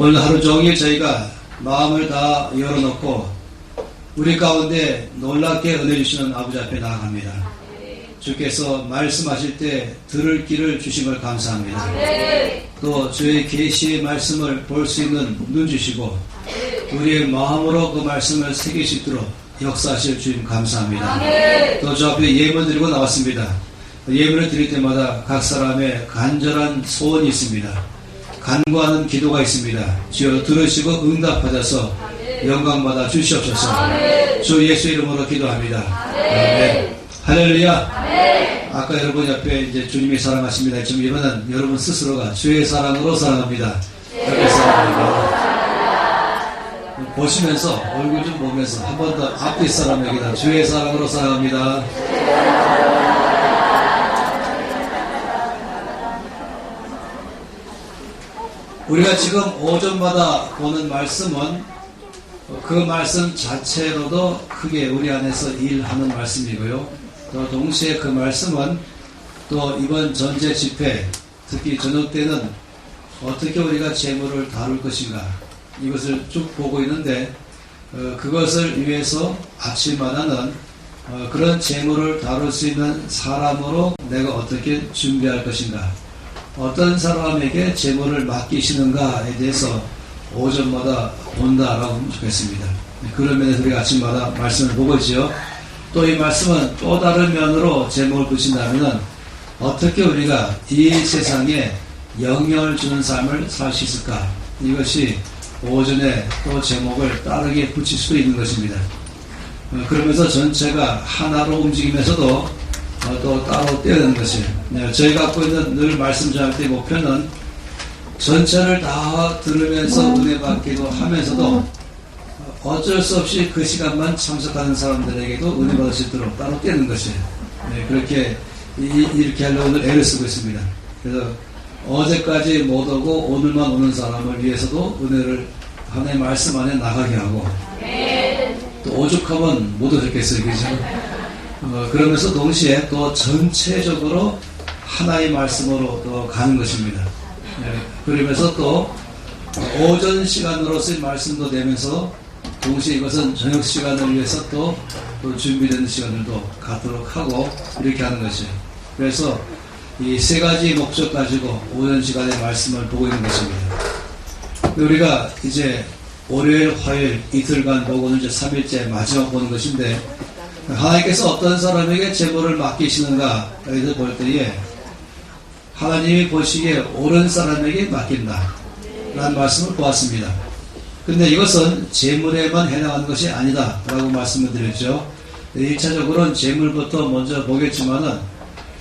오늘 하루 종일 저희가 마음을 다 열어놓고 우리 가운데 놀랍게 은혜 주시는 아버지 앞에 나아갑니다. 주께서 말씀하실 때 들을 길을 주신 걸 감사합니다. 또 주의 계시의 말씀을 볼 수 있는 눈 주시고 우리의 마음으로 그 말씀을 새길 수 있도록 역사하실 주님 감사합니다. 또 저 앞에 예물 드리고 나왔습니다. 예물을 드릴 때마다 각 사람의 간절한 소원이 있습니다. 간구하는 기도가 있습니다. 주여 들으시고 응답하셔서 영광받아 주시옵소서. 주 예수 이름으로 기도합니다. 아멘. 할렐루야. 아까 여러분 옆에 이제 주님이 사랑하십니다. 지금 이번엔 여러분 스스로가 주의 사랑으로 사랑합니다. 주의 사랑합니다. 보시면서 얼굴 좀 보면서 한 번 더 앞뒤 사람에게다 주의 사랑으로 사랑합니다. 우리가 지금 오전마다 보는 말씀은 그 말씀 자체로도 크게 우리 안에서 일하는 말씀이고요. 또 동시에 그 말씀은 또 이번 전제 집회, 특히 저녁 때는 어떻게 우리가 재물을 다룰 것인가 이것을 쭉 보고 있는데 그것을 위해서 아침마다는 그런 재물을 다룰 수 있는 사람으로 내가 어떻게 준비할 것인가, 어떤 사람에게 재물을 맡기시는가에 대해서 오전마다 본다라고 하면 좋겠습니다. 그런 면에서 우리가 아침마다 말씀을 보고 있죠. 또 이 말씀은 또 다른 면으로 제목을 붙인다면 어떻게 우리가 이 세상에 영향을 주는 삶을 살 수 있을까, 이것이 오전에 또 제목을 다르게 붙일 수도 있는 것입니다. 그러면서 전체가 하나로 움직이면서도 또 따로 떼는 것이, 저희가 갖고 있는 늘 말씀 전할 때 목표는 전체를 다 들으면서 은혜 받기도 하면서도 어쩔 수 없이 그 시간만 참석하는 사람들에게도 은혜 받을 수 있도록 따로 떼는 것이에요. 그렇게 이렇게 하려고 오늘 애를 쓰고 있습니다. 그래서 어제까지 못 오고 오늘만 오는 사람을 위해서도 은혜를 하나님의 말씀 안에 나가게 하고, 또 오죽하면 못 오셨겠어요, 그죠? 그러면서 동시에 또 전체적으로 하나의 말씀으로 또 가는 것입니다. 그러면서 또 오전 시간으로서의 말씀도 되면서 동시에 이것은 저녁 시간을 위해서 또 준비되는 시간들도 갖도록 하고 이렇게 하는 것이에요. 그래서 이 세 가지 목적 가지고 오전 시간의 말씀을 보고 있는 것입니다. 우리가 이제 월요일, 화요일 이틀간 보고는 이제 3일째 마지막 보는 것인데, 하나님께서 어떤 사람에게 재물을 맡기시는가에 볼 때에 하나님이 보시기에 옳은 사람에게 맡긴다 라는 말씀을 보았습니다. 근데 이것은 재물에만 해당하는 것이 아니다 라고 말씀을 드렸죠. 1차적으로는 재물부터 먼저 보겠지만은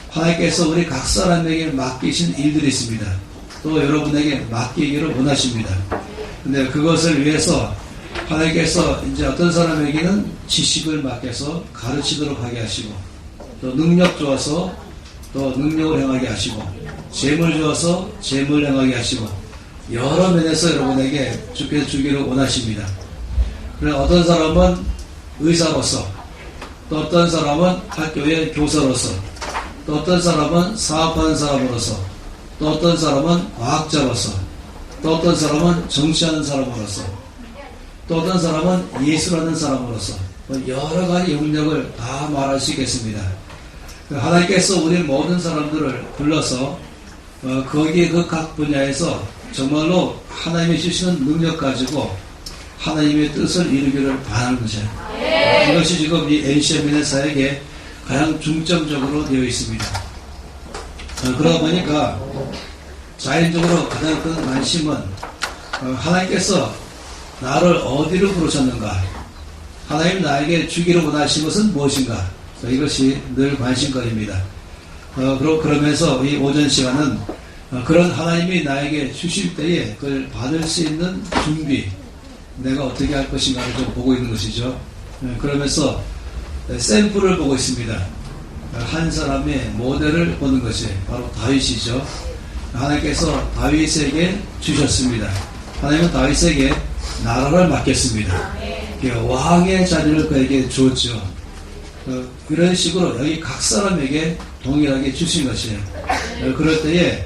하나님께서 우리 각 사람에게 맡기신 일들이 있습니다. 또 여러분에게 맡기기를 원하십니다. 근데 그것을 위해서 하나님께서 이제 어떤 사람에게는 지식을 맡겨서 가르치도록 하게 하시고, 또 능력 주어서 또 능력을 행하게 하시고, 재물 주어서 재물 행하게 하시고, 여러 면에서 여러분에게 주께서 주기를 원하십니다. 그래서 어떤 사람은 의사로서, 또 어떤 사람은 학교의 교사로서, 또 어떤 사람은 사업하는 사람으로서, 또 어떤 사람은 과학자로서, 또 어떤 사람은 정치하는 사람으로서, 또 어떤 사람은 예술하는 사람으로서 여러 가지 영역을 다 말할 수 있겠습니다. 하나님께서 우리 모든 사람들을 불러서 거기에 그 각 분야에서 정말로 하나님이 주시는 능력 가지고 하나님의 뜻을 이루기를 바라는 것이에요. 이것이 지금 이 NCM인의 사역에 가장 중점적으로 되어 있습니다. 그러다 보니까 자연적으로 가장 큰 관심은 하나님께서 나를 어디로 부르셨는가, 하나님 나에게 주기를 원하신 것은 무엇인가, 이것이 늘 관심거리입니다. 그러면서 이 오전 시간은 그런 하나님이 나에게 주실 때에 그걸 받을 수 있는 준비, 내가 어떻게 할 것인가를 좀 보고 있는 것이죠. 그러면서 샘플을 보고 있습니다. 한 사람의 모델을 보는 것이 바로 다윗이죠. 하나님께서 다윗에게 주셨습니다. 하나님은 다윗에게 나라를 맡겼습니다. 왕의 자리를 그에게 주었죠. 그런 식으로 여기 각 사람에게 동일하게 주신 것이에요. 그럴 때에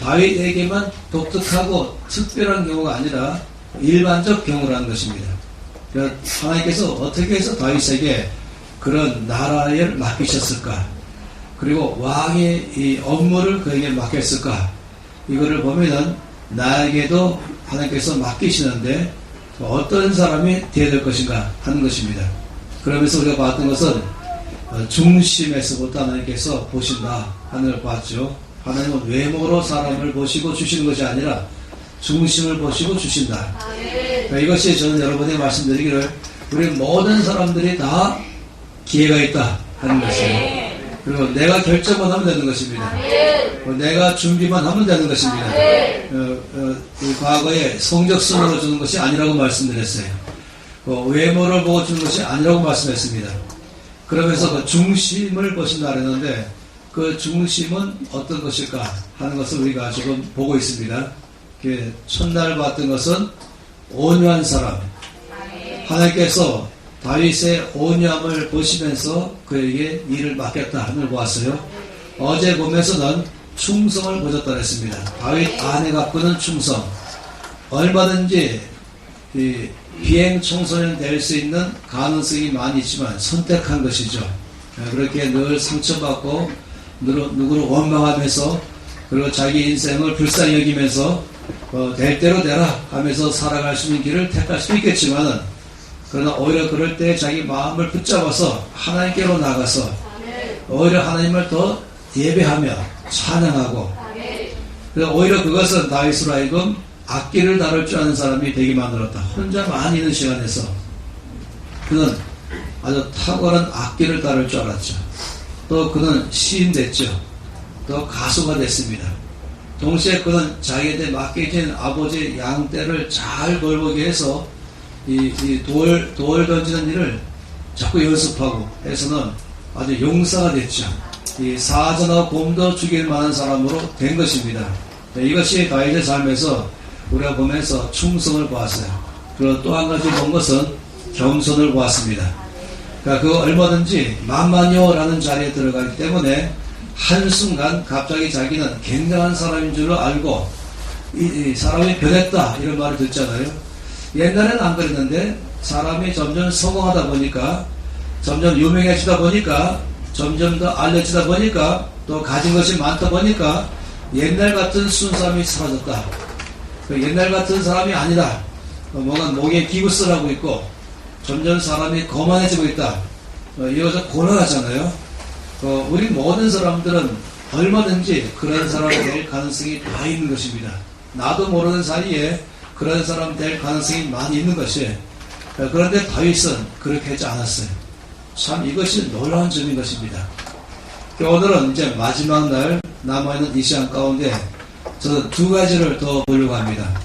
다윗에게만 독특하고 특별한 경우가 아니라 일반적 경우라는 것입니다. 그러니까 하나님께서 어떻게 해서 다윗에게 그런 나라를 맡기셨을까? 그리고 왕의 이 업무를 그에게 맡겼을까? 이거를 보면은 나에게도 하나님께서 맡기시는데 어떤 사람이 되어야 될 것인가 하는 것입니다. 그러면서 우리가 봤던 것은 중심에서부터 하나님께서 보신다 하는 걸 봤죠. 하나님은 외모로 사람을 보시고 주시는 것이 아니라 중심을 보시고 주신다. 그러니까 이것이 저는 여러분에 말씀드리기를 우리 모든 사람들이 다 기회가 있다 하는 것이에요. 그리고 내가 결정만 하면 되는 것입니다. 내가 준비만 하면 되는 것입니다. 과거에 성적 순으로 주는 것이 아니라고 말씀드렸어요. 외모를 보고 주는 것이 아니라고 말씀했습니다. 그러면서 그 중심을 보신다 그랬는데 그 중심은 어떤 것일까 하는 것을 우리가 지금 보고 있습니다. 첫날 봤던 것은 온유한 사람. 하나님께서 다윗의 온유함을 보시면서 그에게 일을 맡겼다 하는 걸 보았어요. 어제 보면서는 충성을 보셨다 그랬습니다. 다윗 안에 갖고는 충성. 얼마든지 비행 청소년 될 수 있는 가능성이 많이 있지만 선택한 것이죠. 그렇게 늘 상처받고 누구를 원망하면서 그리고 자기 인생을 불쌍히 여기면서 될 대로 되라 하면서 살아갈 수 있는 길을 택할 수 있겠지만은 그러나 오히려 그럴 때 자기 마음을 붙잡아서 하나님께로 나가서 오히려 하나님을 더 예배하며 찬양하고 그래서 오히려 그것은 다윗으로 하여금 악기를 다룰 줄 아는 사람이 되게 만들었다. 혼자 많이 있는 시간에서 그는 아주 탁월한 악기를 다룰 줄 알았죠. 또 그는 시인 됐죠. 또 가수가 됐습니다. 동시에 그는 자기한테 맡겨진 아버지의 양떼를 잘 돌보기 위해서 돌 던지는 일을 자꾸 연습하고 해서는 아주 용사가 됐죠. 이 사자나 곰도 죽일 만한 사람으로 된 것입니다. 이것이 다윗의 삶에서 우리가 보면서 충성을 보았어요. 그리고 또 한 가지 본 것은 겸손을 보았습니다. 그러니까 그 얼마든지 만만요라는 자리에 들어가기 때문에 한순간 갑자기 자기는 굉장한 사람인 줄 알고 이 사람이 변했다 이런 말을 듣잖아요. 옛날에는 안 그랬는데 사람이 점점 성공하다 보니까 점점 유명해지다 보니까 점점 더 알려지다 보니까 또 가진 것이 많다 보니까 옛날 같은 순수함이 사라졌다. 옛날 같은 사람이 아니다. 뭔가 목에 기구스라고 있고 점점 사람이 거만해지고 있다. 이어서 곤란하잖아요. 우리 모든 사람들은 얼마든지 그런 사람이 될 가능성이 다 있는 것입니다. 나도 모르는 사이에 그런 사람 될 가능성이 많이 있는 것이에요. 그런데 다윗은 그렇게 하지 않았어요. 참 이것이 놀라운 점인 것입니다. 오늘은 이제 마지막 날 남아있는 이 시간 가운데 저는 두 가지를 더 보려고 합니다.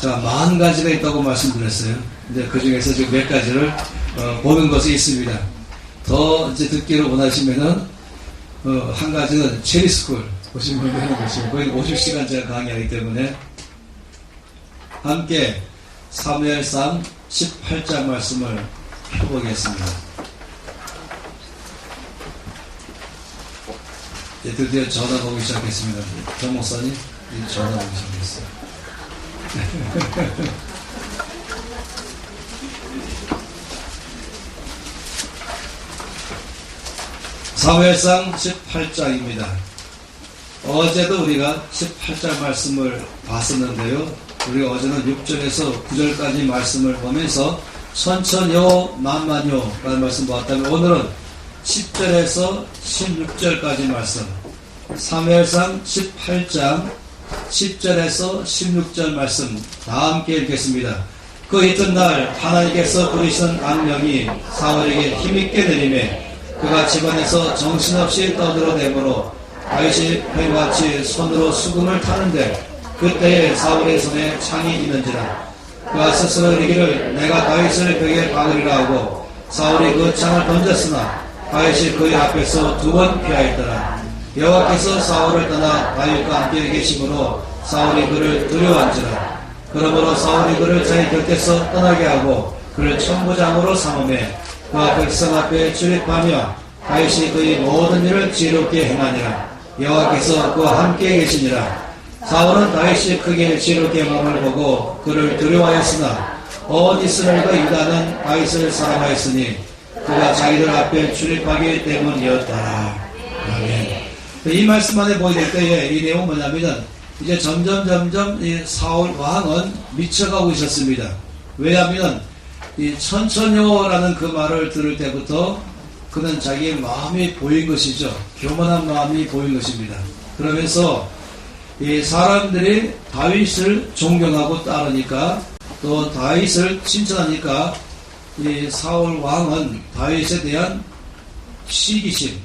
자, 40가지가 있다고 말씀드렸어요. 이제 그 중에서 지금 몇 가지를 보는 것이 있습니다. 더 이제 듣기를 원하시면은 한 가지는 체리스쿨 보시면 되는 것이고 거의 50시간짜리 강의하기 때문에 함께 사무엘상 18장 말씀을 펴보겠습니다. 이제 드디어 전화가 오기 시작했습니다. 정 목사님 이제 전화가 오기 시작했어요. 사무엘상 18장입니다. 어제도 우리가 18장 말씀을 봤었는데요. 우리가 어제는 6절에서 9절까지 말씀을 보면서 천천히요 만만요 라는 말씀 보았다면 오늘은 10절에서 16절까지 말씀 사무엘상 18장 10절에서 16절 말씀 다 함께 읽겠습니다. 그 이튿날 하나님께서 부리신 악령이 사울에게 힘있게 내리매 그가 집안에서 정신없이 떠들어대므로 다윗이 뱀같이 손으로 수금을 타는데 그때에 사울의 손에 창이 있는지라 그가 스스로 이르기를 내가 다윗을 벽에 박으리라 하고 사울이 그 창을 던졌으나 다윗이 그의 앞에서 2번 피하였더라. 여호와께서 사울을 떠나 다윗과 함께 계심으로 사울이 그를 두려워한지라. 그러므로 사울이 그를 자기 곁에서 떠나게 하고 그를 천부장으로 삼음해 그가 백성 앞에 출입하며 다윗이 그의 모든 일을 지혜롭게 행하니라. 여호와께서 그와 함께 계시니라. 사울은 다윗이 크게 지르게 마음을 보고 그를 두려워하였으나 온 이스라엘과 유다는 다윗을 사랑하였으니 그가 자기들 앞에 출입하기 때문이었다. 아멘. 이 말씀 안에 보게 될 때에 이 내용은 뭐냐면은 이제 점점 이 사울 왕은 미쳐가고 있었습니다. 왜냐하면 이 천천히라는 그 말을 들을 때부터 그는 자기의 마음이 보인 것이죠. 교만한 마음이 보인 것입니다. 그러면서 이 사람들이 다윗을 존경하고 따르니까 또 다윗을 칭찬하니까 이 사울 왕은 다윗에 대한 시기심,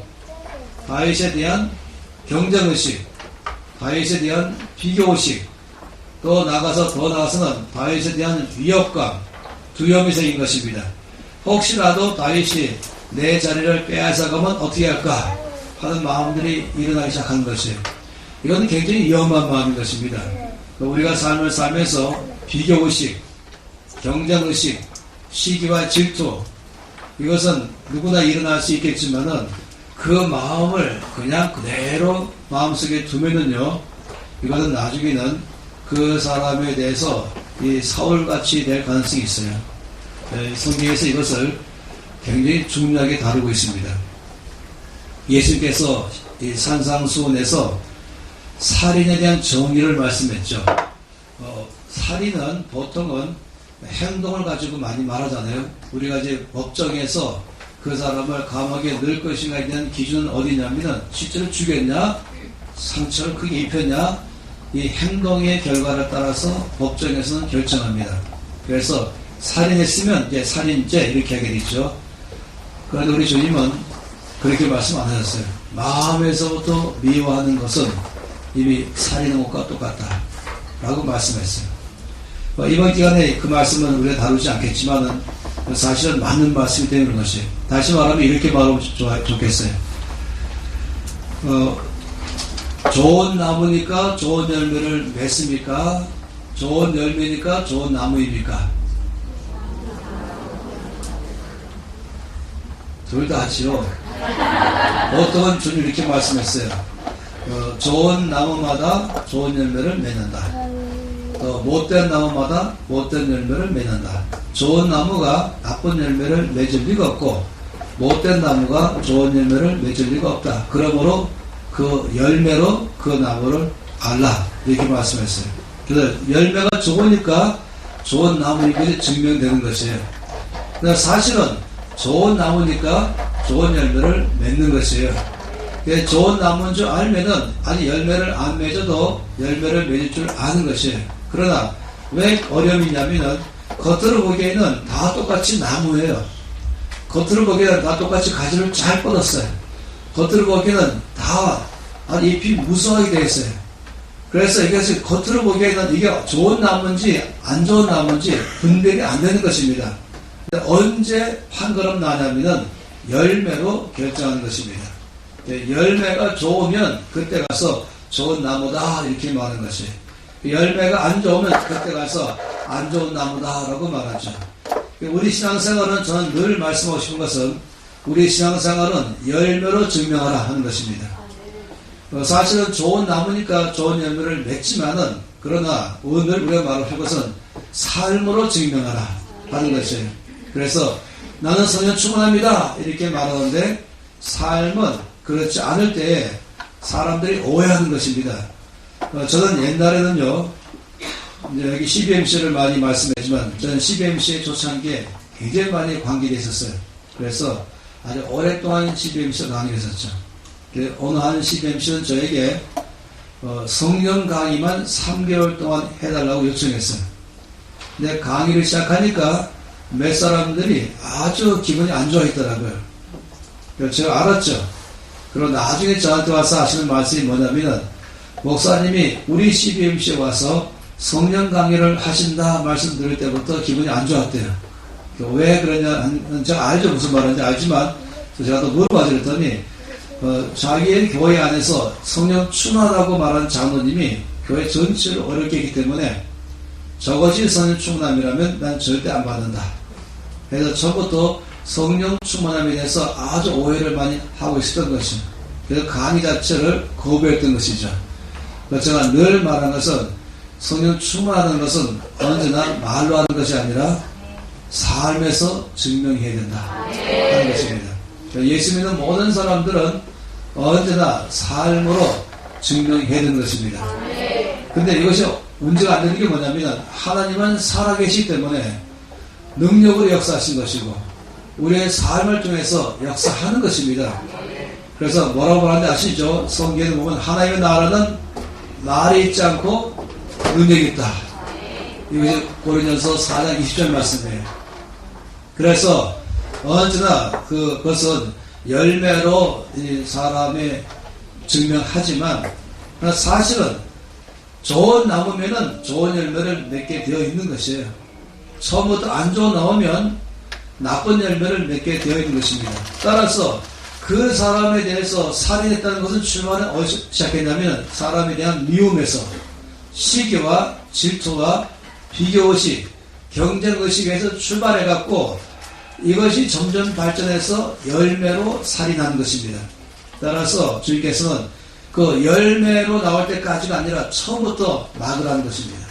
다윗에 대한 경쟁의식, 다윗에 대한 비교의식, 또 더 나아가서는 다윗에 대한 위협감, 두려움이 생긴 것입니다. 혹시라도 다윗이 내 자리를 빼앗아가면 어떻게 할까 하는 마음들이 일어나기 시작하는 것이에요. 이건 굉장히 위험한 마음인 것입니다. 우리가 삶을 살면서 비교의식, 경쟁의식, 시기와 질투, 이것은 누구나 일어날 수 있겠지만은 그 마음을 그냥 그대로 마음속에 두면은요, 이것은 나중에는 그 사람에 대해서 이 사울같이 될 가능성이 있어요. 성경에서 이것을 굉장히 중요하게 다루고 있습니다. 예수님께서 이 산상수훈에서 살인에 대한 정의를 말씀했죠. 살인은 보통은 행동을 가지고 많이 말하잖아요. 우리가 이제 법정에서 그 사람을 감옥에 넣을 것인가에 대한 기준은 어디냐면 실제로 죽였냐, 상처를 크게 입혔냐, 이 행동의 결과를 따라서 법정에서는 결정합니다. 그래서 살인했으면 이제 살인죄 이렇게 하게 되죠. 그런데 우리 주님은 그렇게 말씀 안 하셨어요. 마음에서부터 미워하는 것은 이미 살인한 것과 똑같다 라고 말씀했어요. 이번 기간에 그 말씀은 우리가 다루지 않겠지만은 사실은 맞는 말씀이 되는 것이에요. 다시 말하면 이렇게 말하면 좋겠어요. 좋은 나무니까 좋은 열매를 맺습니까? 좋은 열매니까 좋은 나무입니까? 둘 다 하지요. 보통은 주님 이렇게 말씀했어요. 좋은 나무마다 좋은 열매를 맺는다. 또 못된 나무마다 못된 열매를 맺는다. 좋은 나무가 나쁜 열매를 맺을 리가 없고 못된 나무가 좋은 열매를 맺을 리가 없다. 그러므로 그 열매로 그 나무를 알라 이렇게 말씀했어요. 그래서 열매가 좋으니까 좋은 나무인 것이 증명되는 것이에요. 그러니까 사실은 좋은 나무니까 좋은 열매를 맺는 것이에요. 좋은 나무인 줄 알면은 아니 열매를 안 맺어도 열매를 맺을 줄 아는 것이에요. 그러나 왜 어려움이 있냐면은 겉으로 보기에는 다 똑같이 나무예요. 겉으로 보기에는 다 똑같이 가지를 잘 뻗었어요. 겉으로 보기에는 다 잎이 무성하게 되어 있어요. 그래서 이것이 겉으로 보기에는 이게 좋은 나무인지 안 좋은 나무인지 분별이 안 되는 것입니다. 언제 한 걸음 나냐면은 열매로 결정하는 것입니다. 열매가 좋으면 그때 가서 좋은 나무다 이렇게 말하는 것이에요. 열매가 안 좋으면 그때 가서 안 좋은 나무다라고 말하죠. 우리 신앙생활은 저는 늘 말씀하고 싶은 것은 우리 신앙생활은 열매로 증명하라 하는 것입니다. 사실은 좋은 나무니까 좋은 열매를 맺지만은 그러나 오늘 우리가 말할 것은 삶으로 증명하라 하는 것이에요. 그래서 나는 성령 충만합니다 이렇게 말하는데 삶은 그렇지 않을 때에 사람들이 오해하는 것입니다. 저는 옛날에는요, 이제 여기 CBMC를 많이 말씀했지만, 저는 CBMC의 초창기에 굉장히 많이 관계되어 있었어요. 그래서 아주 오랫동안 CBMC를 강의했었죠. 어느 한 CBMC는 저에게 성령 강의만 3개월 동안 해달라고 요청했어요. 근데 강의를 시작하니까 몇 사람들이 아주 기분이 안 좋아했더라고요. 그래서 제가 알았죠. 그리고 나중에 저한테 와서 하시는 말씀이 뭐냐면은 목사님이 우리 CBMC에 와서 성령 강의를 하신다 말씀 들을 때부터 기분이 안 좋았대요. 왜 그러냐, 제가 알죠. 무슨 말인지 알지만 제가 또 물어봐 드렸더니 자기의 교회 안에서 성령 충만하다고 말하는 장로님이 교회 전체를 어렵게 했기 때문에 저것이 성령 충만함이라면 난 절대 안 받는다. 그래서 처음부터 성령 충만함에 대해서 아주 오해를 많이 하고 있었던 것이죠. 그래서 강의 자체를 거부했던 것이죠. 제가 늘 말하는 것은 성령 충만하는 것은 언제나 말로 하는 것이 아니라 삶에서 증명해야 된다 하는 것입니다. 예수 믿는 모든 사람들은 언제나 삶으로 증명해야 되는 것입니다. 근데 이것이 문제가 안 되는 게 뭐냐면 하나님은 살아계시기 때문에 능력으로 역사하신 것이고 우리의 삶을 통해서 역사하는 것입니다. 그래서 뭐라고 하는지 아시죠? 성경에 보면 하나님의 나라는 말이 있지 않고 능력이 있다. 이것이 고린도전서 4장 20절 말씀이에요. 그래서 언제나 그것은 열매로 사람이 증명하지만 사실은 좋은 나무면은 좋은 열매를 맺게 되어 있는 것이에요. 처음부터 안 좋은 나무면 나쁜 열매를 맺게 되어 있는 것입니다. 따라서 그 사람에 대해서 살인했다는 것은 출발은 어디서 시작했냐면 사람에 대한 미움에서 시기와 질투와 비교의식, 경쟁의식에서 출발해갖고 이것이 점점 발전해서 열매로 살인하는 것입니다. 따라서 주님께서는 그 열매로 나올 때까지가 아니라 처음부터 막으라는 것입니다.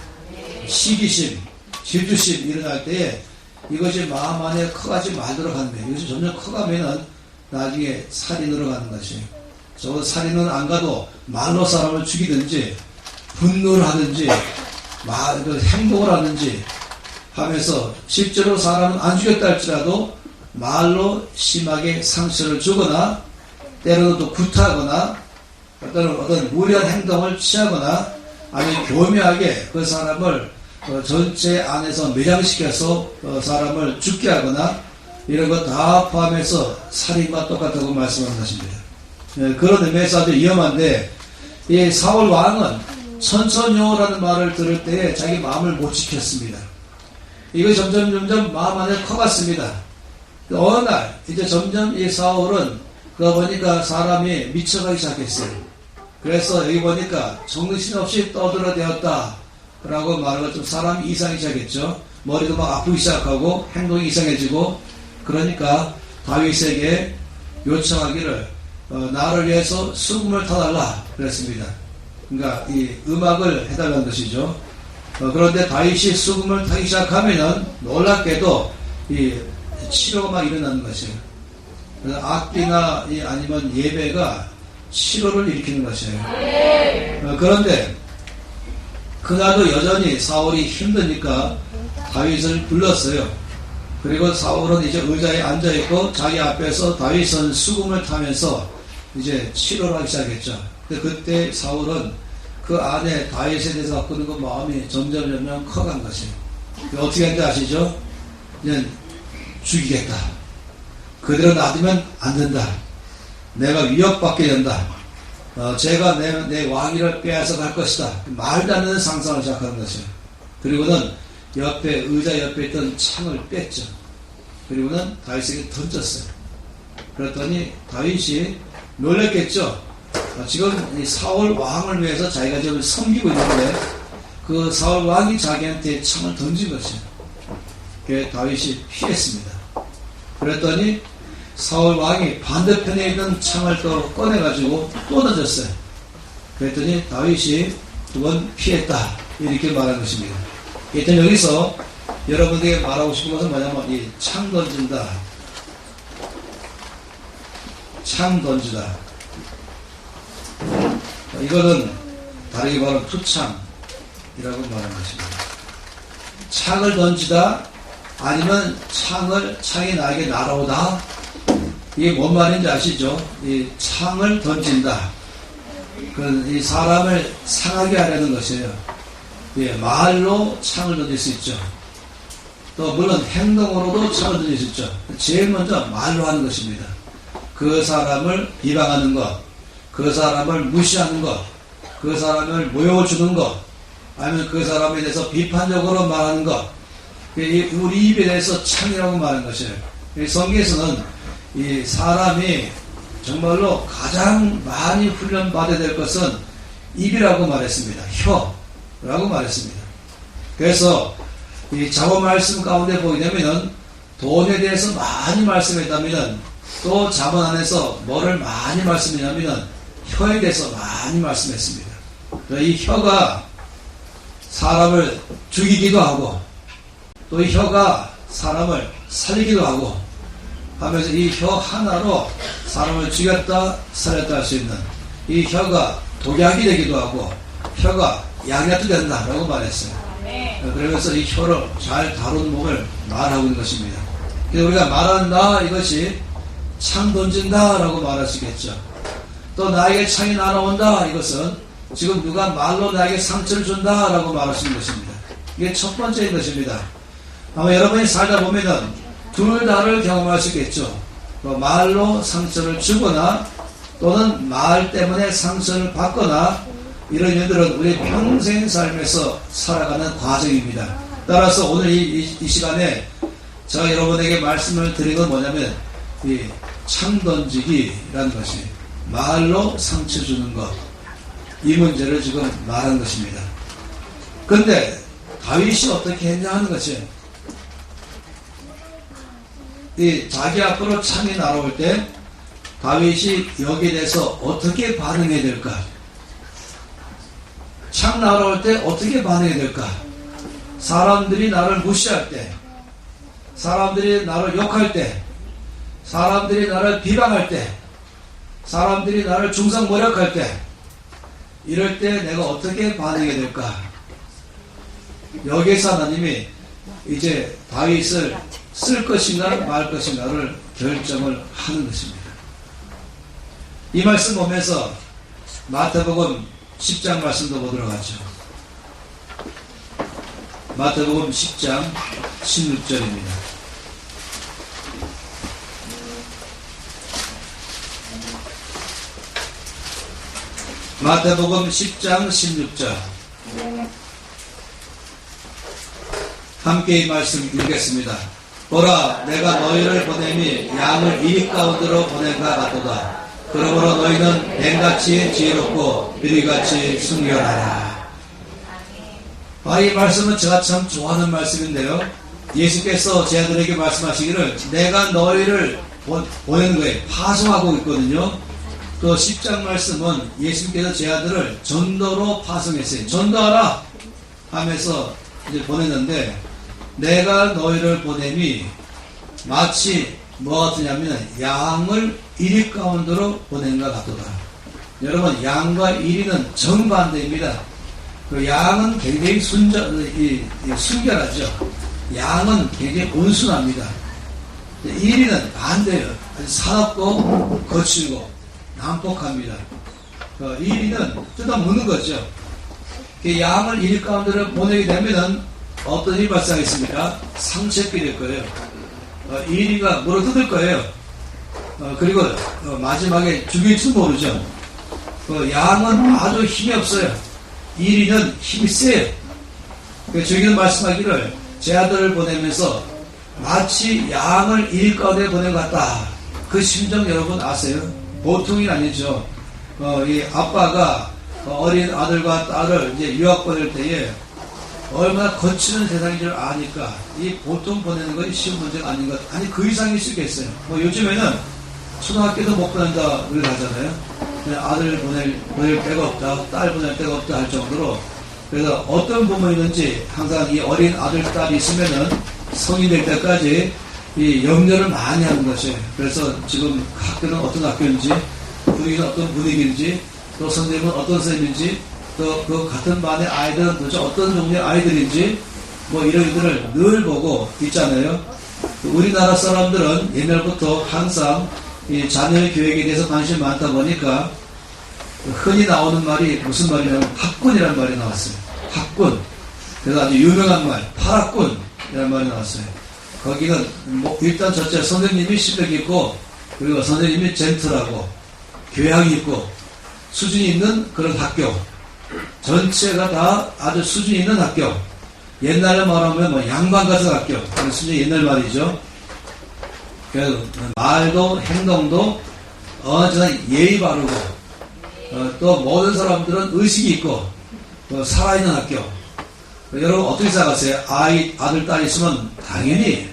시기심, 질투심 일어날 때에 이것이 마음 안에 커가지 말도록 하는 거예요. 이것이 점점 커가면은 나중에 살인으로 가는 것이에요. 적어도 살인은 안 가도 말로 사람을 죽이든지 분노를 하든지 행동을 하든지 하면서 실제로 사람은 안 죽였다 할지라도 말로 심하게 상처를 주거나 때로는 또 구타하거나 어떤 무리한 행동을 취하거나 아니면 교묘하게 그 사람을 전체 안에서 매장시켜서 사람을 죽게 하거나 이런 것 다 포함해서 살인과 똑같다고 말씀하는 것입니다. 그런 의미에서 아주 위험한데 이 사울 왕은 천천히요라는 말을 들을 때에 자기 마음을 못 지켰습니다. 이거 점점 마음 안에 커갔습니다. 어느 날 이제 점점 이 사울은 그러고 보니까 사람이 미쳐가기 시작했어요. 그래서 여기 보니까 정신없이 떠들어대었다 라고 말하면 좀 사람이 이상하기 시작했죠. 머리도 막 아프기 시작하고 행동이 이상해지고 그러니까 다윗에게 요청하기를 나를 위해서 수금을 타달라 그랬습니다. 그러니까 이 음악을 해달라는 것이죠. 그런데 다윗이 수금을 타기 시작하면은 놀랍게도 이 치료가 막 일어나는 것이에요. 그래서 악기나 아니면 예배가 치료를 일으키는 것이에요. 그런데 그날도 여전히 사울이 힘드니까 다윗을 불렀어요. 그리고 사울은 이제 의자에 앉아있고 자기 앞에서 다윗은 수금을 타면서 이제 치료를 하기 시작했죠. 근데 그때 사울은 그 안에 다윗에 대해서 갖고 있는 그 마음이 점점 커간 것이에요. 어떻게 했는지 아시죠? 이제 죽이겠다. 그대로 놔두면 안 된다. 내가 위협받게 된다. 제가 내 왕위를 빼앗아 갈 것이다. 말도 안 되는 상상을 시작하는 것이에요. 그리고는 의자 옆에 있던 창을 뺐죠. 그리고는 다윗에게 던졌어요. 그랬더니 다윗이 놀랐겠죠. 지금 이 사울 왕을 위해서 자기가 지금 섬기고 있는데 그 사울 왕이 자기한테 창을 던진 것이에요. 그래서 다윗이 피했습니다. 그랬더니 사울 왕이 반대편에 있는 창을 또 꺼내가지고 또 던졌어요. 그랬더니 다윗이 두 번 피했다. 이렇게 말한 것입니다. 일단 여기서 여러분들에게 말하고 싶은 것은 뭐냐면 이 창 던진다. 창 던지다. 이거는 다르게 말하면 투창이라고 말하는 것입니다. 창을 던지다 아니면 창이 나에게 날아오다. 이게 뭔 말인지 아시죠? 이 창을 던진다. 이 사람을 상하게 하려는 것이에요. 예, 말로 창을 던질 수 있죠. 또 물론 행동으로도 창을 던질 수 있죠. 제일 먼저 말로 하는 것입니다. 그 사람을 비방하는 것, 그 사람을 무시하는 것, 그 사람을 모욕을 주는 것, 아니면 그 사람에 대해서 비판적으로 말하는 것, 우리 입에 대해서 창이라고 말하는 것이에요. 성경에서는 이 사람이 정말로 가장 많이 훈련받아야 될 것은 입이라고 말했습니다. 혀라고 말했습니다. 그래서 이 작업 말씀 가운데 보게 되면은 돈에 대해서 많이 말씀했다면은 또 자문 안에서 뭐를 많이 말씀했냐면은 혀에 대해서 많이 말씀했습니다. 이 혀가 사람을 죽이기도 하고 또 이 혀가 사람을 살리기도 하고 하면서 이 혀 하나로 사람을 죽였다 살렸다 할 수 있는 이 혀가 독약이 되기도 하고 혀가 약약도 된다라고 말했어요. 그러면서 이 혀를 잘 다루는 법을 말하고 있는 것입니다. 그래서 우리가 말한다 이것이 창 던진다 라고 말할 수 있겠죠. 또 나에게 창이 날아온다 이것은 지금 누가 말로 나에게 상처를 준다 라고 말할 수 있는 것입니다. 이게 첫 번째인 것입니다. 아마 여러분이 살다 보면은 둘 다를 경험할 수 있겠죠. 말로 상처를 주거나 또는 말 때문에 상처를 받거나 이런 일들은 우리 평생 삶에서 살아가는 과정입니다. 따라서 오늘 이 시간에 제가 여러분에게 말씀을 드린 건 뭐냐면 이 창 던지기라는 것이 말로 상처 주는 것, 이 문제를 지금 말한 것입니다. 그런데 다윗이 어떻게 했냐 하는 것이 이 자기 앞으로 창이 날아올 때 다윗이 여기에 대해서 어떻게 반응해야 될까? 창 날아올 때 어떻게 반응해야 될까? 사람들이 나를 무시할 때, 사람들이 나를 욕할 때, 사람들이 나를 비방할 때, 사람들이 나를 중상모략할 때, 이럴 때 내가 어떻게 반응해야 될까? 여기에서 하나님이 이제 다윗을 쓸 것인가 말 것인가를 결정을 하는 것입니다. 이 말씀 보면서 마태복음 10장 말씀도 보도록 하죠. 마태복음 10장 16절입니다. 마태복음 10장 16절 함께 이 말씀 읽겠습니다. 보라 내가 너희를 보내니 양을 이리 가운데로 보낸가 같도다. 그러므로 너희는 뱀같이 지혜롭고 비리같이 순결하라. 이 말씀은 제가 참 좋아하는 말씀인데요. 예수께서 제 아들에게 말씀하시기를 내가 너희를 보내는 거에 파송하고 있거든요. 또 10장 말씀은 예수님께서 제 아들을 전도로 파송했어요. 전도하라 하면서 이제 보냈는데 내가 너희를 보내니 마치 뭐 같으냐면 양을 이리 가운데로 보낸 것 같도다. 여러분 양과 이리는 정반대입니다. 그 양은 굉장히 순결하죠. 양은 굉장히 온순합니다. 이리는 반대예요. 아주 사납고 거칠고 난폭합니다. 이리는 뜯어먹는 거죠. 양을 이리 가운데로 보내게 되면은 어떤 일이 발생하겠습니까? 상처끼리 될 거예요. 이리가 물어 뜯을 거예요. 그리고 마지막에 죽일지도 모르죠. 양은 아주 힘이 없어요. 이리는 힘이 세요. 저기는 말씀하기를 제 아들을 보내면서 마치 양을 일 가운데 보낸 것 같다. 그 심정 여러분 아세요? 보통이 아니죠. 이 아빠가 어린 아들과 딸을 이제 유학 보낼 때에 얼마나 거치는 세상인 줄 아니까 이 보통 보내는 것이 쉬운 문제가 아닌 것, 아니 그 이상일 수 있겠어요. 요즘에는 초등학교도 못 보낸다 우리 하잖아요. 아들 보낼 데가 없다, 딸 보낼 데가 없다 할 정도로. 그래서 어떤 부모이든지 항상 이 어린 아들, 딸이 있으면은 성인 될 때까지 이 염려를 많이 하는 것이에요. 그래서 지금 학교는 어떤 학교인지, 분위기는 어떤 분위기인지, 또 선생님은 어떤 선생님인지, 또 그 같은 반의 아이들은 도대체 어떤 종류의 아이들인지, 뭐 이런 일들을 늘 보고 있잖아요. 우리나라 사람들은 옛날부터 항상 이 자녀의 교육에 대해서 관심이 많다 보니까 흔히 나오는 말이 무슨 말이냐면 학군이라는 말이 나왔어요. 학군. 그래서 아주 유명한 말, 파학군이라는 말이 나왔어요. 거기는 뭐 일단 첫째 선생님이 실력이 있고, 그리고 선생님이 젠틀하고 교양이 있고 수준이 있는 그런 학교, 전체가 다 아주 수준이 있는 학교. 옛날에 말하면 뭐 양반 같은 학교, 그런 수준이 옛날 말이죠. 그래서 말도 행동도 언제나 예의 바르고, 또 모든 사람들은 의식이 있고 또 살아있는 학교. 여러분 어떻게 생각하세요? 아들, 딸 있으면 당연히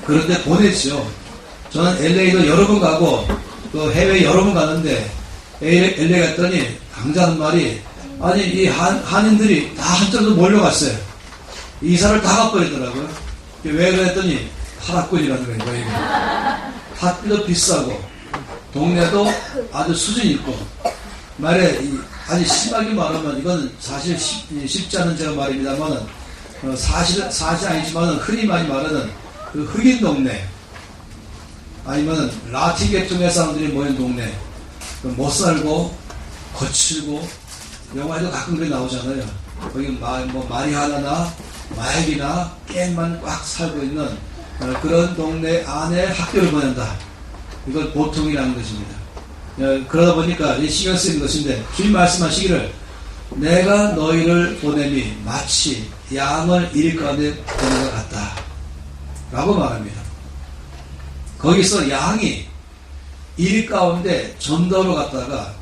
그런데 보냈죠. 저는 LA도 여러 번 가고 또 해외 여러 번 갔는데 LA 갔더니 당장 하는 말이 아니 이 한인들이 다 한쪽으로 몰려갔어요. 이사를 다 가버리더라고요. 왜 그랬더니 파락군이라는 거예요. 이게. 학비도 비싸고 동네도 아주 수준 있고 말에 아주 심하게 말하면 이건 사실 쉽지 않은 제가 말입니다만은 사실 아니지만은 흔히 많이 말하는 그 흑인 동네 아니면은 라틴 계통의 사람들이 모인 동네 못 살고 거칠고 영화에도 가끔 그게 나오잖아요. 거기 뭐 마리화나나 마약이나 깽만 꽉 살고 있는 그런 동네 안에 학교를 보낸다. 이건 보통이라는 것입니다. 그러다 보니까 신경 쓰이는 것인데 주님 말씀하시기를 내가 너희를 보냄이 마치 양을 일 가운데 보낸 것 같다 라고 말합니다. 거기서 양이 일 가운데 전도로 갔다가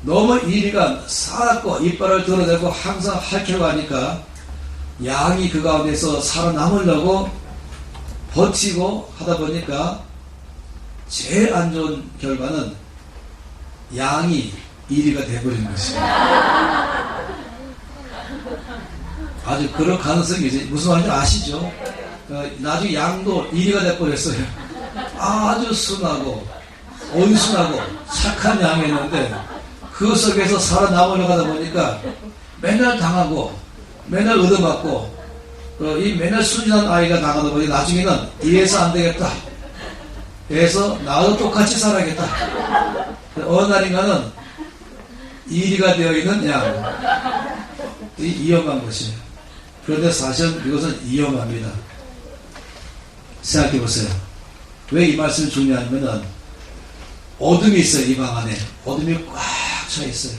너무 이리가 살았고 이빨을 드러내고 항상 핥혀가니까 양이 그 가운데서 살아남으려고 버티고 하다 보니까 제일 안 좋은 결과는 양이 이리가 돼버리는 것입니다. 아주 그럴 가능성이 이제 무슨 말인지 아시죠? 나중에 양도 이리가 돼버렸어요. 아주 순하고 온순하고 착한 양이었는데 그 속에서 살아남으려고 하다 보니까 맨날 당하고 맨날 얻어맞고 이 맨날 순진한 아이가 나가다 보니 나중에는 이래서 안 되겠다 해서 나도 똑같이 살아야겠다. 어느 날인가는 이리가 되어있는 양 위험한 것이에요. 그런데 사실 이것은 위험합니다. 생각해보세요. 왜 이 말씀이 중요하냐면은 어둠이 있어요. 이 방 안에 어둠이 꽉 차 있어요.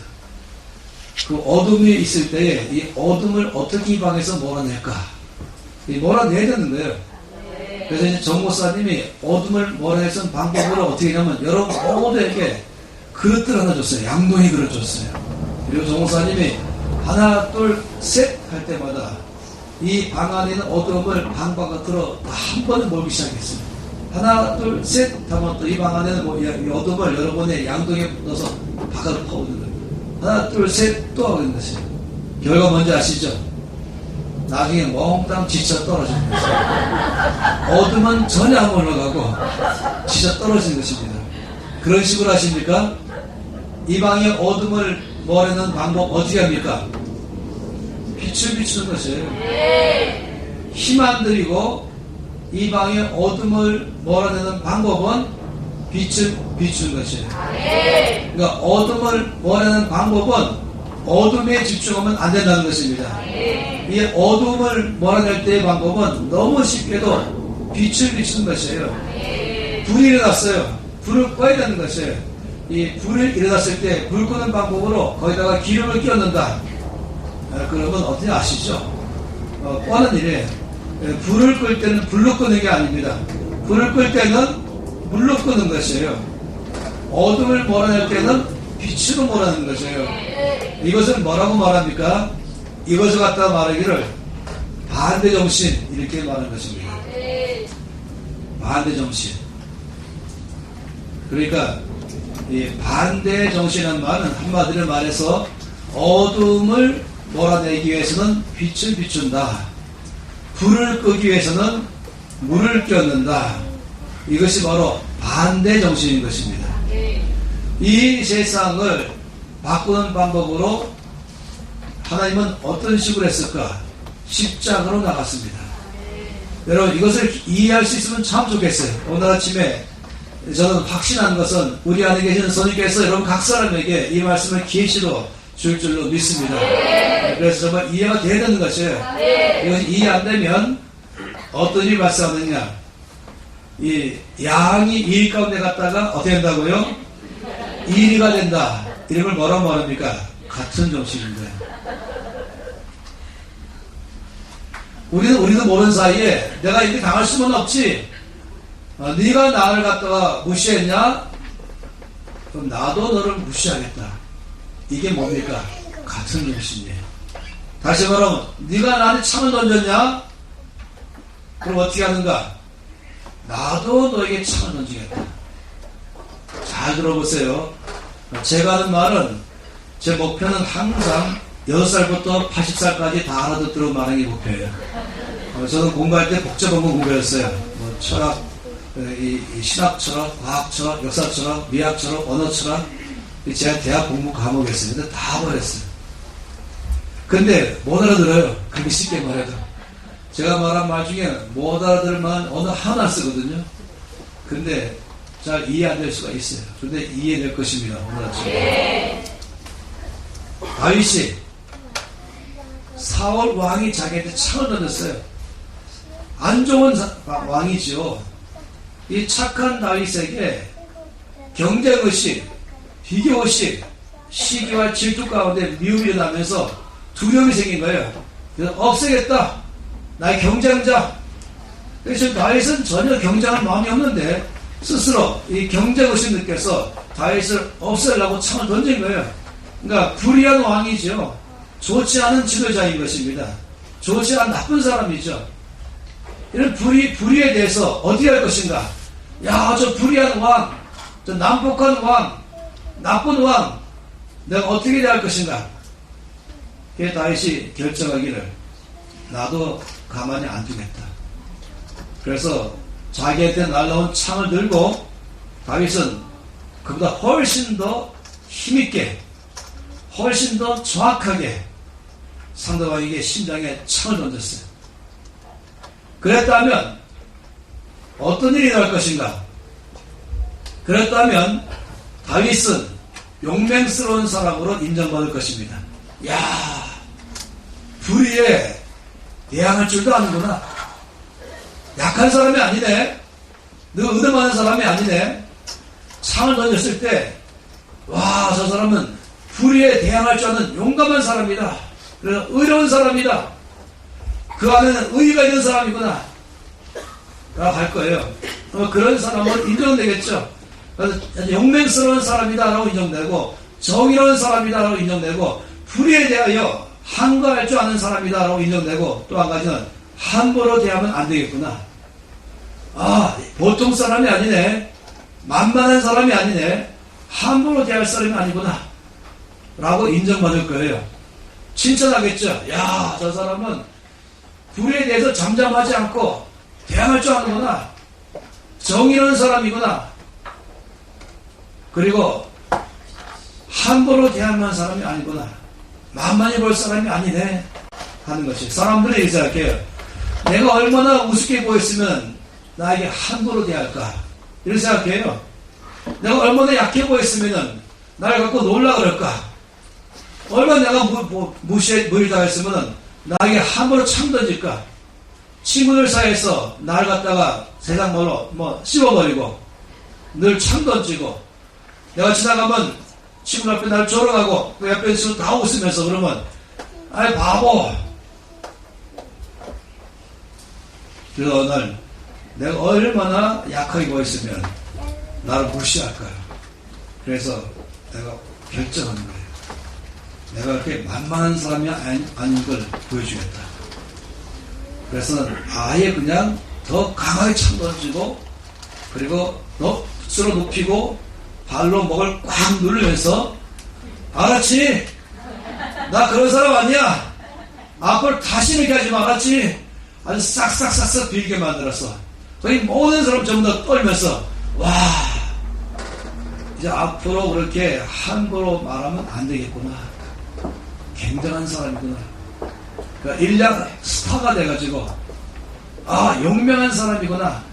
그 어둠이 있을 때에 이 어둠을 어떻게 이 방에서 몰아낼까? 몰아내야 되는 거예요. 그래서 이제 정 목사님이 어둠을 몰아낼 수 있는 방법을 어떻게 하냐면 여러분 모두에게 그릇들 하나 줬어요. 양동이 그릇 줬어요. 그리고 정 목사님이 하나 둘 셋 할 때마다 이 방 안에 있는 어둠을 방 바깥으로 한 번에 몰기 시작했어요. 하나 둘 셋 하면 또 이 방 안에는 이 어둠을 여러분의 양동이에 넣어서 바깥으로 퍼오는 거예요. 하나 둘 셋 또 하고 있는 것이에요. 결과 뭔지 아시죠? 나중에 몽땅 지쳐 떨어지는 것입니다. 어둠은 전혀 안 올라가고 지쳐 떨어지는 것입니다. 그런 식으로 하십니까? 이 방의 어둠을 몰아내는 방법 어떻게 합니까? 빛을 비추는 것이에요. 힘 안 들이고 이 방의 어둠을 몰아내는 방법은 빛을 비추는 것이에요. 그러니까 어둠을 몰아내는 방법은 어둠에 집중하면 안 된다는 것입니다. 이 어둠을 몰아낼 때의 방법은 너무 쉽게도 빛을 비추는 것이에요. 불이 일어났어요. 불을 꺼야 되는 것이에요. 이 불이 일어났을 때 불 끄는 방법으로 거기다가 기름을 끼얹는다. 그러면 어떻게 아시죠? 뻔한 일이에요. 불을 끌 때는 불로 끄는 게 아닙니다. 불을 끌 때는 물로 끄는 것이에요. 어둠을 몰아낼 때는 빛으로 몰아내는 것이에요. 이것을 뭐라고 말합니까? 이것을 갖다 말하기를 반대정신 이렇게 말하는 것입니다. 반대정신. 그러니까 이 반대정신이라는 말은 한마디로 말해서 어둠을 몰아내기 위해서는 빛을 비춘다. 불을 끄기 위해서는 물을 껴넣는다. 이것이 바로 반대정신인 것입니다. 이 세상을 바꾸는 방법으로 하나님은 어떤 식으로 했을까? 십자가로 나갔습니다. 여러분 이것을 이해할 수 있으면 참 좋겠어요. 오늘 아침에 저는 확신한 것은 우리 안에 계시는 성령께서 여러분 각 사람에게 이 말씀을 계시로 줄 줄로 믿습니다. 그래서 정말 이해가 돼야 되는 것이에요. 이것이 이해 안 되면 어떤 일이 발생하느냐? 이 양이 일 가운데 갔다가 어떻게 된다고요? 이리가 된다. 이런 걸 뭐라고 말합니까? 같은 정신인데. 우리도 모르는 사이에 내가 이렇게 당할 수는 없지. 네가 나를 갖다가 무시했냐? 그럼 나도 너를 무시하겠다. 이게 뭡니까? 같은 정신이에요. 다시 말하면 네가 나한테 창을 던졌냐? 그럼 어떻게 하는가? 나도 너에게 창을 던지겠다. 잘 들어보세요. 제가 하는 말은 제 목표는 항상 6살부터 80살까지 다 알아듣도록 말하는 게 목표예요. 저는 공부할 때 복잡한 거 공부했어요. 뭐 철학, 신학 철학, 과학 철학, 역사 철학, 미학 철학, 언어 철학. 제가 대학 공부 과목이었어요. 근데 다 버렸어요. 근데 못 알아들어요. 그렇게 쉽게 말해도. 제가 말한 말 중에 못 알아들을 만한 언어 하나 쓰거든요. 근데 잘 이해 안 될 수가 있어요. 근데 이해될 것입니다. 오늘 아침. 다윗이 사울 왕이 자기한테 창을 던졌어요. 안 좋은 왕이죠. 이 착한 다윗에게 경쟁의식, 비교의식, 시기와 질투 가운데 미움이 일어나면서 두려움이 생긴 거예요. 그래서 없애겠다. 나의 경쟁자. 그래서 다윗은 전혀 경쟁할 마음이 없는데 스스로 이 경쟁의식 느껴서 다윗을 없애려고 창을 던진 거예요. 그러니까 불의한 왕이죠. 좋지 않은 지도자인 것입니다. 좋지 않은 나쁜 사람이죠. 이런 불의에 대해서 어떻게 할 것인가? 야, 저 불의한 왕, 저 난폭한 왕, 나쁜 왕, 내가 어떻게 대할 것인가? 그게 다윗이 결정하기를 나도 가만히 안 두겠다. 그래서 자기한테 날라온 창을 들고 다윗은 그보다 훨씬 더 힘있게, 훨씬 더 정확하게 상대방에게 심장에 창을 던졌어요. 그랬다면 어떤 일이 날 것인가? 그랬다면 다윗은 용맹스러운 사람으로 인정받을 것입니다. 야, 불의에 대항할 줄도 아는구나. 약한 사람이 아니네. 너 의도하는 사람이 아니네. 창을 던졌을 때, 와, 저 사람은 불의에 대항할 줄 아는 용감한 사람이다. 그래서 의로운 사람이다. 그 안에는 의의가 있는 사람이구나. 라고 할 거예요. 그런 사람은 인정되겠죠. 그래서 용맹스러운 사람이다라고 인정되고, 정의로운 사람이다라고 인정되고, 불의에 대하여 항거할 줄 아는 사람이다라고 인정되고, 또 한 가지는 함부로 대하면 안 되겠구나. 아, 보통 사람이 아니네. 만만한 사람이 아니네. 함부로 대할 사람이 아니구나. 라고 인정받을 거예요. 칭찬하겠죠. 야, 저 사람은 불의에 대해서 잠잠하지 않고 대항할 줄 아는구나. 정의로운 사람이구나. 그리고 함부로 대항하는 사람이 아니구나. 만만히 볼 사람이 아니네. 하는 것이. 사람들이 이렇게 생각해요. 내가 얼마나 우습게 보였으면 나에게 함부로 대할까. 이렇게 생각해요. 내가 얼마나 약해 보였으면 나를 갖고 놀라 그럴까. 얼마나 내가 무시당했으면 나에게 함부로 창 던질까. 친구들 사이에서 나를 갖다가 세상 말로 씹어버리고 늘 창 던지고, 내가 지나가면 친구 앞에 나를 조롱하고 그 옆에 친구 다 웃으면서 그러면 아이 바보. 그래서 어느 날 내가 얼마나 약하게 보였으면 나를 무시할까요? 그래서 내가 결정하는 거예요. 내가 그렇게 만만한 사람이 아닌 걸 보여주겠다. 그래서 아예 그냥 더 강하게 창 던지고, 그리고 스스로 높이고 발로 목을 꽉 누르면서, 알았지? 나 그런 사람 아니야. 앞으로 다시는 이렇게 하지 마. 알았지? 아주 싹싹싹싹 빌게 만들었어. 거의 모든 사람 전부 다 떨면서, 와, 이제 앞으로 그렇게 함부로 말하면 안 되겠구나. 굉장한 사람이구나. 그러니까 일량 스타가 돼가지고, 아, 용맹한 사람이구나.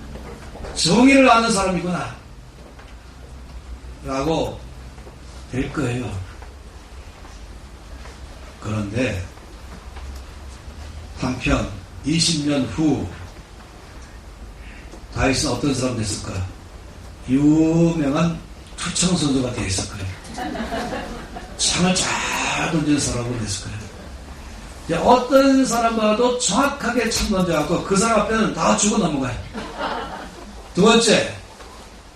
정의를 아는 사람이구나. 라고 될 거예요. 그런데 한편 20년 후 다윗은 어떤 사람 됐을까? 유명한 투창 선수가 되었을 거예요. 창을 잘 던지는 사람으로 됐을 거예요. 이제 어떤 사람과도 정확하게 창 던져갖고 그 사람 앞에는 다 죽어 넘어가요. 두 번째,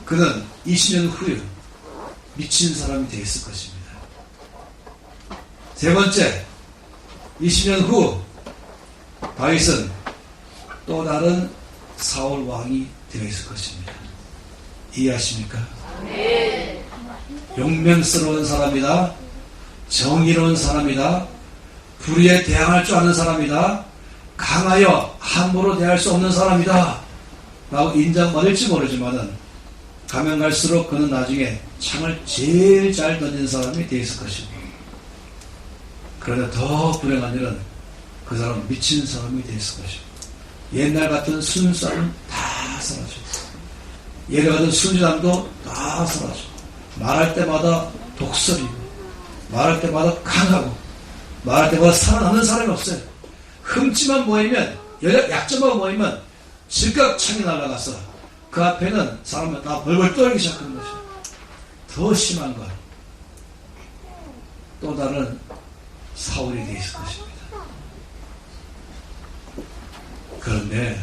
그는 20년 후에 미친 사람이 되었을 것입니다. 세 번째, 20년 후 다윗은 또 다른 사울 왕이 되어 있을 것입니다. 이해하십니까? 네. 용맹스러운 사람이다. 정의로운 사람이다. 불의에 대항할 줄 아는 사람이다. 강하여 함부로 대할 수 없는 사람이다. 라고 인정받을지 모르지만은 가면 갈수록 그는 나중에 창을 제일 잘 던지는 사람이 되어 있을 것이고, 그러나 더 불행한 일은 그 사람은 미친 사람이 되어 있을 것이고, 옛날 같은 순수함은 다 사라졌어. 예전 같은 순진함도 다 사라져. 말할 때마다 독설이고, 말할 때마다 강하고, 말할 때마다 살아남는 사람이 없어요. 흠집만 모이면, 약점만 모이면 즉각 창이 날아가서 그 앞에는 사람은 다 벌벌 떨기 시작하는 것이죠. 더 심한 건 또 다른 사울이 되어 있을 것입니다. 그런데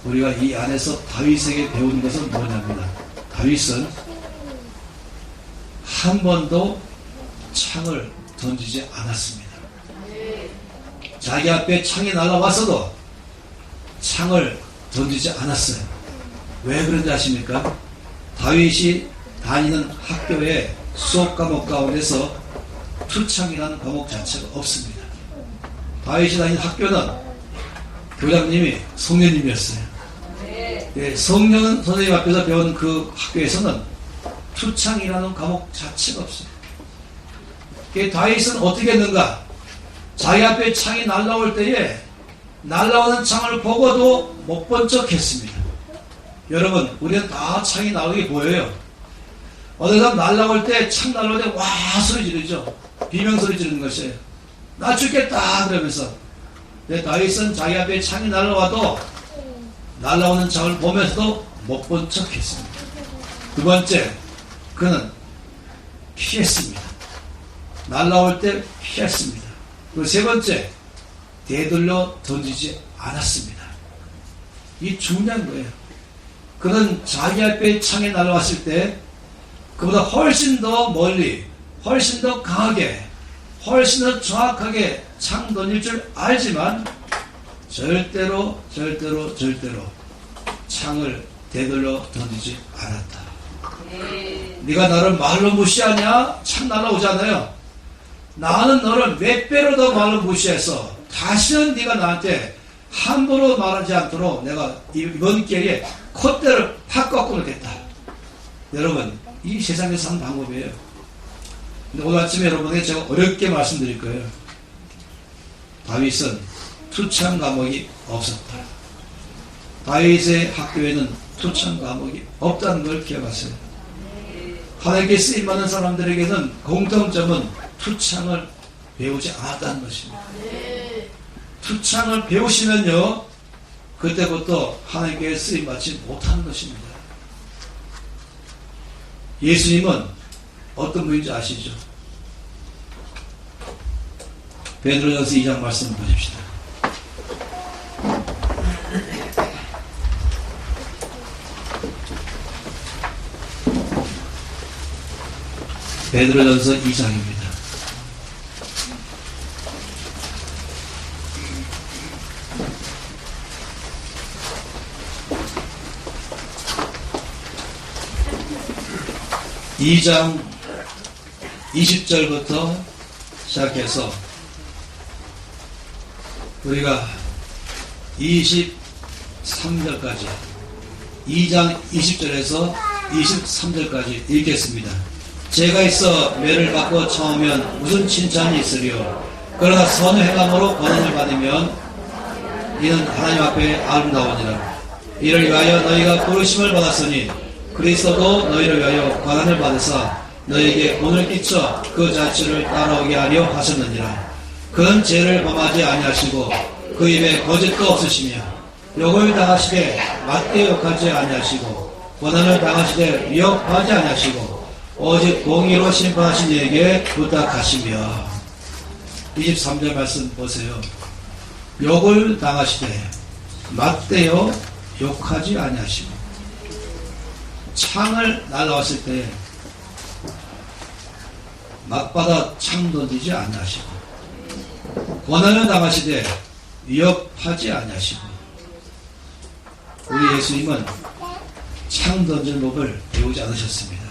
우리가 이 안에서 다윗에게 배운 것은 뭐냐면, 다윗은 한 번도 창을 던지지 않았습니다. 자기 앞에 창이 날아왔어도 창을 던지지 않았어요. 왜 그런지 아십니까? 다윗이 다니는 학교의 수업 과목 가운데서 투창이라는 과목 자체가 없습니다. 다윗이 다니는 학교는 교장님이 성령님이었어요. 예, 성령 선생님 앞에서 배운 그 학교에서는 투창이라는 과목 자체가 없어요. 다윗은 어떻게 했는가? 자기 앞에 창이 날아올 때에 날아오는 창을 보고도 못 본 척 했습니다. 여러분, 우리는 다 창이 나오게 보여요. 어느 사람 날아올 때, 창 날아올 때, 와! 소리 지르죠. 비명소리 지르는 것이에요. 나 죽겠다! 그러면서. 근데 다윗은 자기 앞에 창이 날아와도 날아오는 창을 보면서도 못 본 척 했습니다. 두 번째, 그는 피했습니다. 날아올 때 피했습니다. 그리고 세 번째, 되돌려 던지지 않았습니다. 이 중요한 거예요. 그는 자기 앞에 창이 날아왔을 때 그보다 훨씬 더 멀리, 훨씬 더 강하게, 훨씬 더 정확하게 창 던질 줄 알지만 절대로 창을 되돌려 던지지 않았다. 네가 나를 말로 무시하냐? 창 날아오잖아요. 나는 너를 몇 배로 더 말로 무시해서 다시는 네가 나한테 함부로 말하지 않도록 내가 이번 기회에 콧대를 팍 꺾어 놓겠다. 여러분, 이 세상에서 하는 방법이에요. 근데 오늘 아침에 여러분에게 제가 어렵게 말씀드릴 거예요. 다윗은 투창 과목이 없었다. 다윗의 학교에는 투창 과목이 없다는 걸 기억하세요. 하나님께 쓰임받는 사람들에게는 공통점은 투창을 배우지 않았다는 것입니다. 투창을 배우시면요, 그때부터 하나님께 쓰임받지 못하는 것입니다. 예수님은 어떤 분인지 아시죠? 베드로전서 2장 말씀 보십시다. 베드로전서 2장입니다. 이 장 20절부터 시작해서 우리가 23절까지 2장 20절에서 23절까지 읽겠습니다. 죄가 있어 매를 받고 참으면 무슨 칭찬이 있으리요. 그러나 선을 행함으로 권한을 받으면 이는 하나님 앞에 아름다우니라. 이를 위하여 너희가 부르심을 받았으니 그리스도도 너희를 위하여 권한을 받으사 너희에게 본을 끼쳐 그 자취를 따라오게 하려 하셨느니라. 그는 죄를 범하지 아니하시고 그 입에 거짓도 없으시며 욕을 당하시되 맞게 욕하지 아니하시고 고난을 당하시되 위협하지 아니하시고 오직 공의로 심판하신 이에게 부탁하시며. 23절 말씀 보세요. 욕을 당하시되 맞대어 욕하지 아니하시고 창을 날아왔을 때 막받아 창 던지지 아니하시고 고난을 당하시되 위협하지 아니하시고. 우리 예수님은 창 던지는 법을 배우지 않으셨습니다.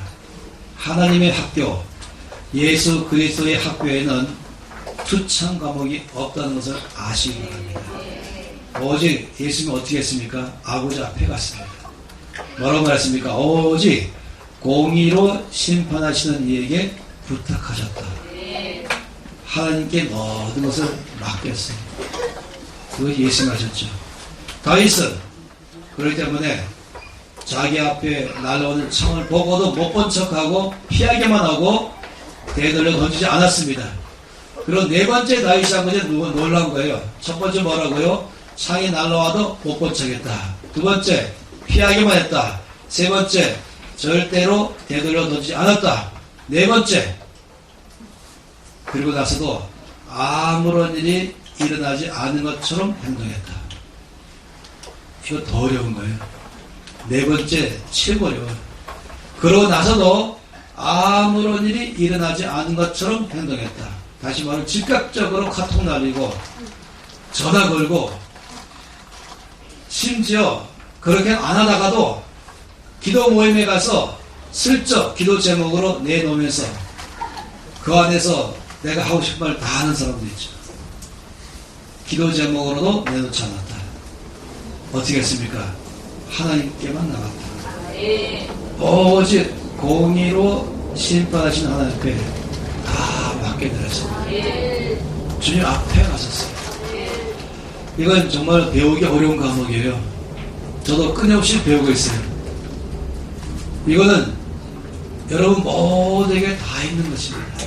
하나님의 학교, 예수 그리스도의 학교에는 투창 과목이 없다는 것을 아시기 바랍니다. 오직 예수님은 어떻게 했습니까? 아버지 앞에 갔습니다. 뭐라고 말했습니까? 오직 공의로 심판하시는 이에게 부탁하셨다. 하나님께 모든 것을 맡겼어요. 그것이 예수님 하셨죠. 다윗은 그렇기 때문에 자기 앞에 날아오는 창을 보고도 못 본 척하고 피하기만 하고 되돌려 던지지 않았습니다. 그리고 네 번째 다윗이 한 것이 놀라운 거예요. 첫 번째 뭐라고요? 창이 날아와도 못 본 척했다. 두 번째 피하기만 했다. 세 번째 절대로 되돌려 던지지 않았다. 네 번째 그리고 나서도 아무런 일이 일어나지 않은 것처럼 행동했다. 이거 더 어려운 거예요. 네 번째 최고 어려워요. 그러고 나서도 아무런 일이 일어나지 않은 것처럼 행동했다. 다시 말하면 즉각적으로 카톡 날리고 전화 걸고 심지어 그렇게 안 하다가도 기도 모임에 가서 슬쩍 기도 제목으로 내놓으면서 그 안에서 내가 하고 싶은 말 다 하는 사람도 있죠. 기도 제목으로도 내놓지 않았다. 어떻게 했습니까? 하나님께만 나갔다. 오직 공의로 심판하신 하나님 앞에 다 맡겨드렸습니다. 주님 앞에 가셨어요. 이건 정말 배우기 어려운 과목이에요. 저도 끊임없이 배우고 있어요. 이거는 여러분 모두에게 다 있는 것입니다.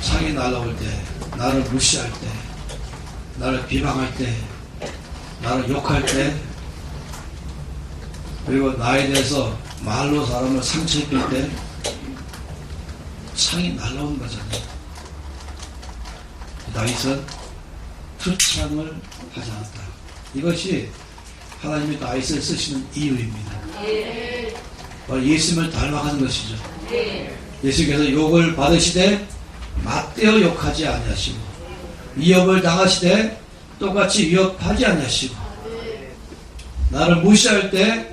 창이 날아올 때, 나를 무시할 때, 나를 비방할 때, 나를 욕할 때, 그리고 나에 대해서 말로 사람을 상처입힐 때 창이 날아오는 거잖아요. 다윗은 투창을 하지 않았다. 이것이 하나님이 다윗을 쓰시는 이유입니다. 바로 예수님을 닮아가는 것이죠. 예수께서 욕을 받으시되 맞대어 욕하지 아니하시고 위협을 당하시되 똑같이 위협하지 아니하시고 나를 무시할 때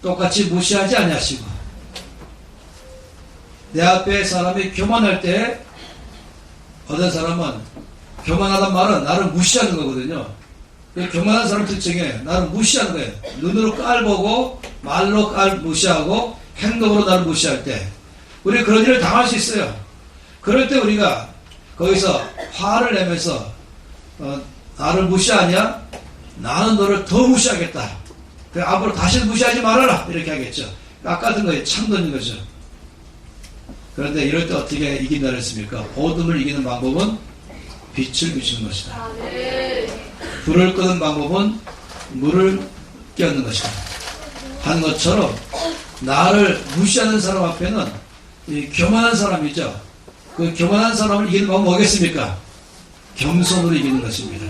똑같이 무시하지 아니하시고 내 앞에 사람이 교만할 때 어떤 사람은 교만하단 말은 나를 무시하는 거거든요. 교만한 사람 특징에 나를 무시하는 거예요. 눈으로 깔보고 말로 무시하고 행동으로 나를 무시할 때 우리 그런 일을 당할 수 있어요. 그럴 때 우리가 거기서 화를 내면서 나를 무시하냐? 나는 너를 더 무시하겠다. 앞으로 다시는 무시하지 말아라. 이렇게 하겠죠. 깎아든 거에 창 던진 거죠. 그런데 이럴 때 어떻게 이긴다 그랬습니까? 어둠을 이기는 방법은 빛을 비추는 것이다. 불을 끄는 방법은 물을 끼얹는 것이다. 하는 것처럼 나를 무시하는 사람 앞에는 이 교만한 사람이죠. 그 교만한 사람을 이기는 방법은 뭐겠습니까? 겸손으로 이기는 것입니다.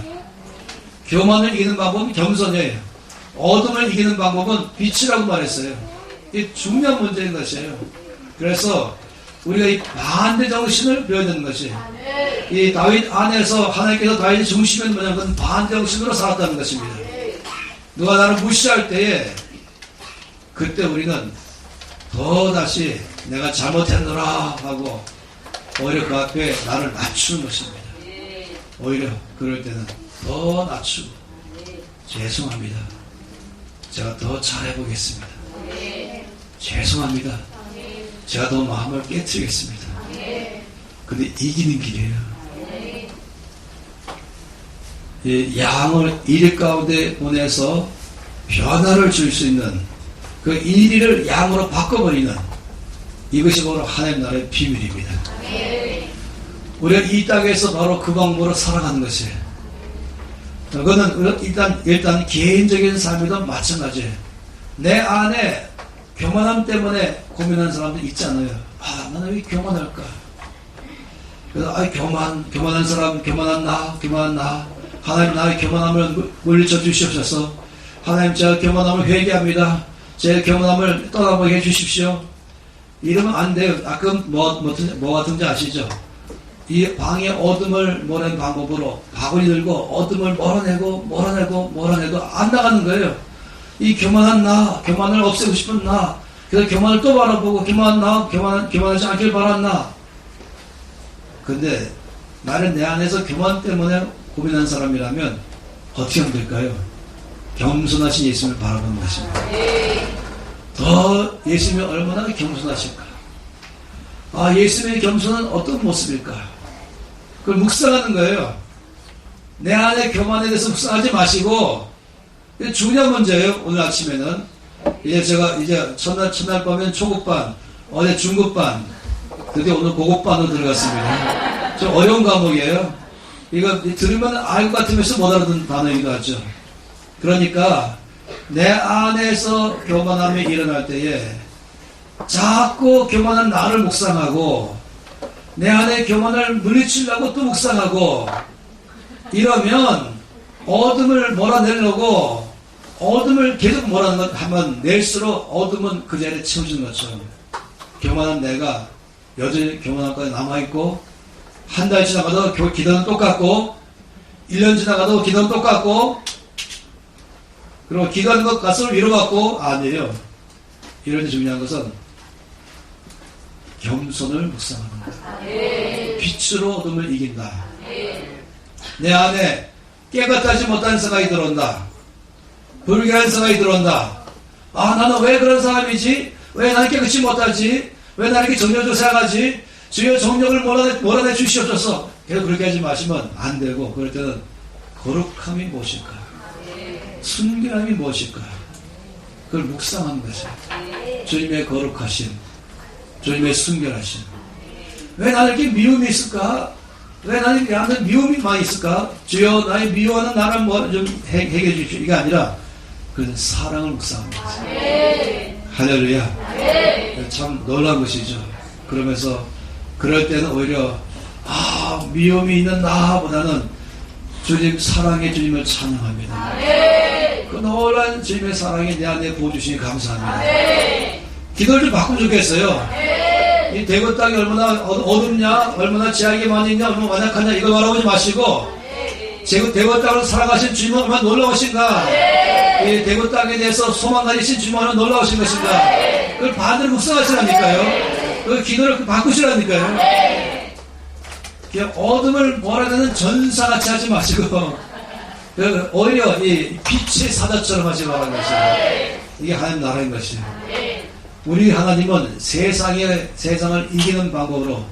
교만을 이기는 방법은 겸손이에요. 어둠을 이기는 방법은 빛이라고 말했어요. 이게 중요한 문제인 것이에요. 그래서 우리가 이 반대 정신을 배워야 되는 것이 이 다윗 안에서 하나님께서 다윗의 중심에 뭐냐면 반대 정신으로 살았다는 것입니다. 누가 나를 무시할 때에 그때 우리는 더 다시 내가 잘못했노라 하고 오히려 그 앞에 나를 낮추는 것입니다. 오히려 그럴 때는 더 낮추고 죄송합니다. 제가 더 잘해보겠습니다. 죄송합니다. 제가 더 마음을 깨트리겠습니다. 근데 이기는 길이에요. 이 양을 일 가운데 보내서 변화를 줄 수 있는 그 일을 양으로 바꿔버리는 이것이 바로 하나님 나라의 비밀입니다. 우리가 이 땅에서 바로 그 방법으로 살아가는 것이에요. 그거는 일단 개인적인 삶에도 마찬가지예요. 내 안에 교만함 때문에 고민하는 사람들 있잖아요. 나는 왜 교만할까? 그래서 교만한 사람, 교만한 나. 하나님 나의 교만함을 물리쳐 주시옵소서. 하나님 제가 교만함을 회개합니다. 제 교만함을 떠나보게 해주십시오. 이러면 안 돼요. 가끔 뭐 같은지 아시죠? 이 방에 어둠을 몰아내는 방법으로 바구니 들고 어둠을 몰아내도 안 나가는 거예요. 이 교만한 나, 교만을 없애고 싶은 나, 그래서 교만을 또 바라보고 교만하지 않길 바랐나? 근데 나는 내 안에서 교만 때문에 고민하는 사람이라면 어떻게 하면 될까요? 겸손하신 예수님을 바라보는 것입니다. 더 예수님이 얼마나 겸손하실까? 아, 예수님의 겸손은 어떤 모습일까? 그걸 묵상하는 거예요. 내 안에 교만에 대해서 묵상하지 마시고, 중요한 문제예요. 오늘 아침에는 제가 첫날 밤엔 초급반, 어제 중급반, 드디어 오늘 고급반으로 들어갔습니다. 좀 어려운 과목이에요. 이거 들으면 알 것 같으면서 못 알아듣는 단어이기도 하죠. 그러니까 내 안에서 교만함이 일어날 때에 자꾸 교만한 나를 묵상하고 내 안에 교만을 물리치려고 또 묵상하고 이러면 어둠을 몰아내려고 어둠을 계속 몰아내면 낼수록 어둠은 그 자리에 채워지는 것처럼 교만한 내가 여전히 교만한 거에 남아있고 한 달 지나가도 기도는 똑같고 1년 지나가도 기도는 똑같고 그리고 기도하는 것 가슴을 위로받고 아니에요. 이럴 때 중요한 것은 겸손을 묵상하는 거다. 빛으로 어둠을 이긴다. 내 안에 깨끗하지 못한 생각이 들어온다. 불결한 생각이 들어온다. 아, 나는 왜 그런 사람이지? 왜 나는 깨끗이 못하지? 왜 나는 이렇게 정력을 생각하지? 주여 정력을 몰아내 주시옵소서. 계속 그렇게 하지 마시면 안 되고, 그럴 때는 거룩함이 무엇일까? 순결함이 무엇일까? 그걸 묵상하는 것이에요. 주님의 거룩하심, 주님의 순결하심. 왜 나는 이렇게 미움이 있을까? 왜 나는 미움이 많이 있을까? 주여 나의 미워하는 나를 좀 해결해 주십시오. 이게 아니라 그건 사랑을 묵상하는 것이에요. 할렐루야. 참 놀라운 것이죠. 그러면서 그럴 때는 오히려 미움이 있는 나보다는 주님 사랑의 주님을 찬양합니다. 그 놀란 주님의 사랑이 내 안에 부어주시니 감사합니다. 기도를 좀 바꾸면 좋겠어요. 이 대구 땅이 얼마나 어둡냐, 얼마나 제약이 많이 있냐, 얼마나 완약하냐 이걸 바라보지 마시고 대구 땅을 살아가신 주님은 얼마나 놀라우신가, 이 대구 땅에 대해서 소망 가지신 주님은 얼마나 놀라우신 것인가, 그걸 반대로 묵상하시라니까요. 그 기도를 바꾸시라니까요. 어둠을 몰아내는 전사같이 하지 마시고 오히려 이 빛의 사자처럼 하지 말라는 것이에요. 이게 하나님 나라인 것이에요. 우리 하나님은 세상을 이기는 방법으로,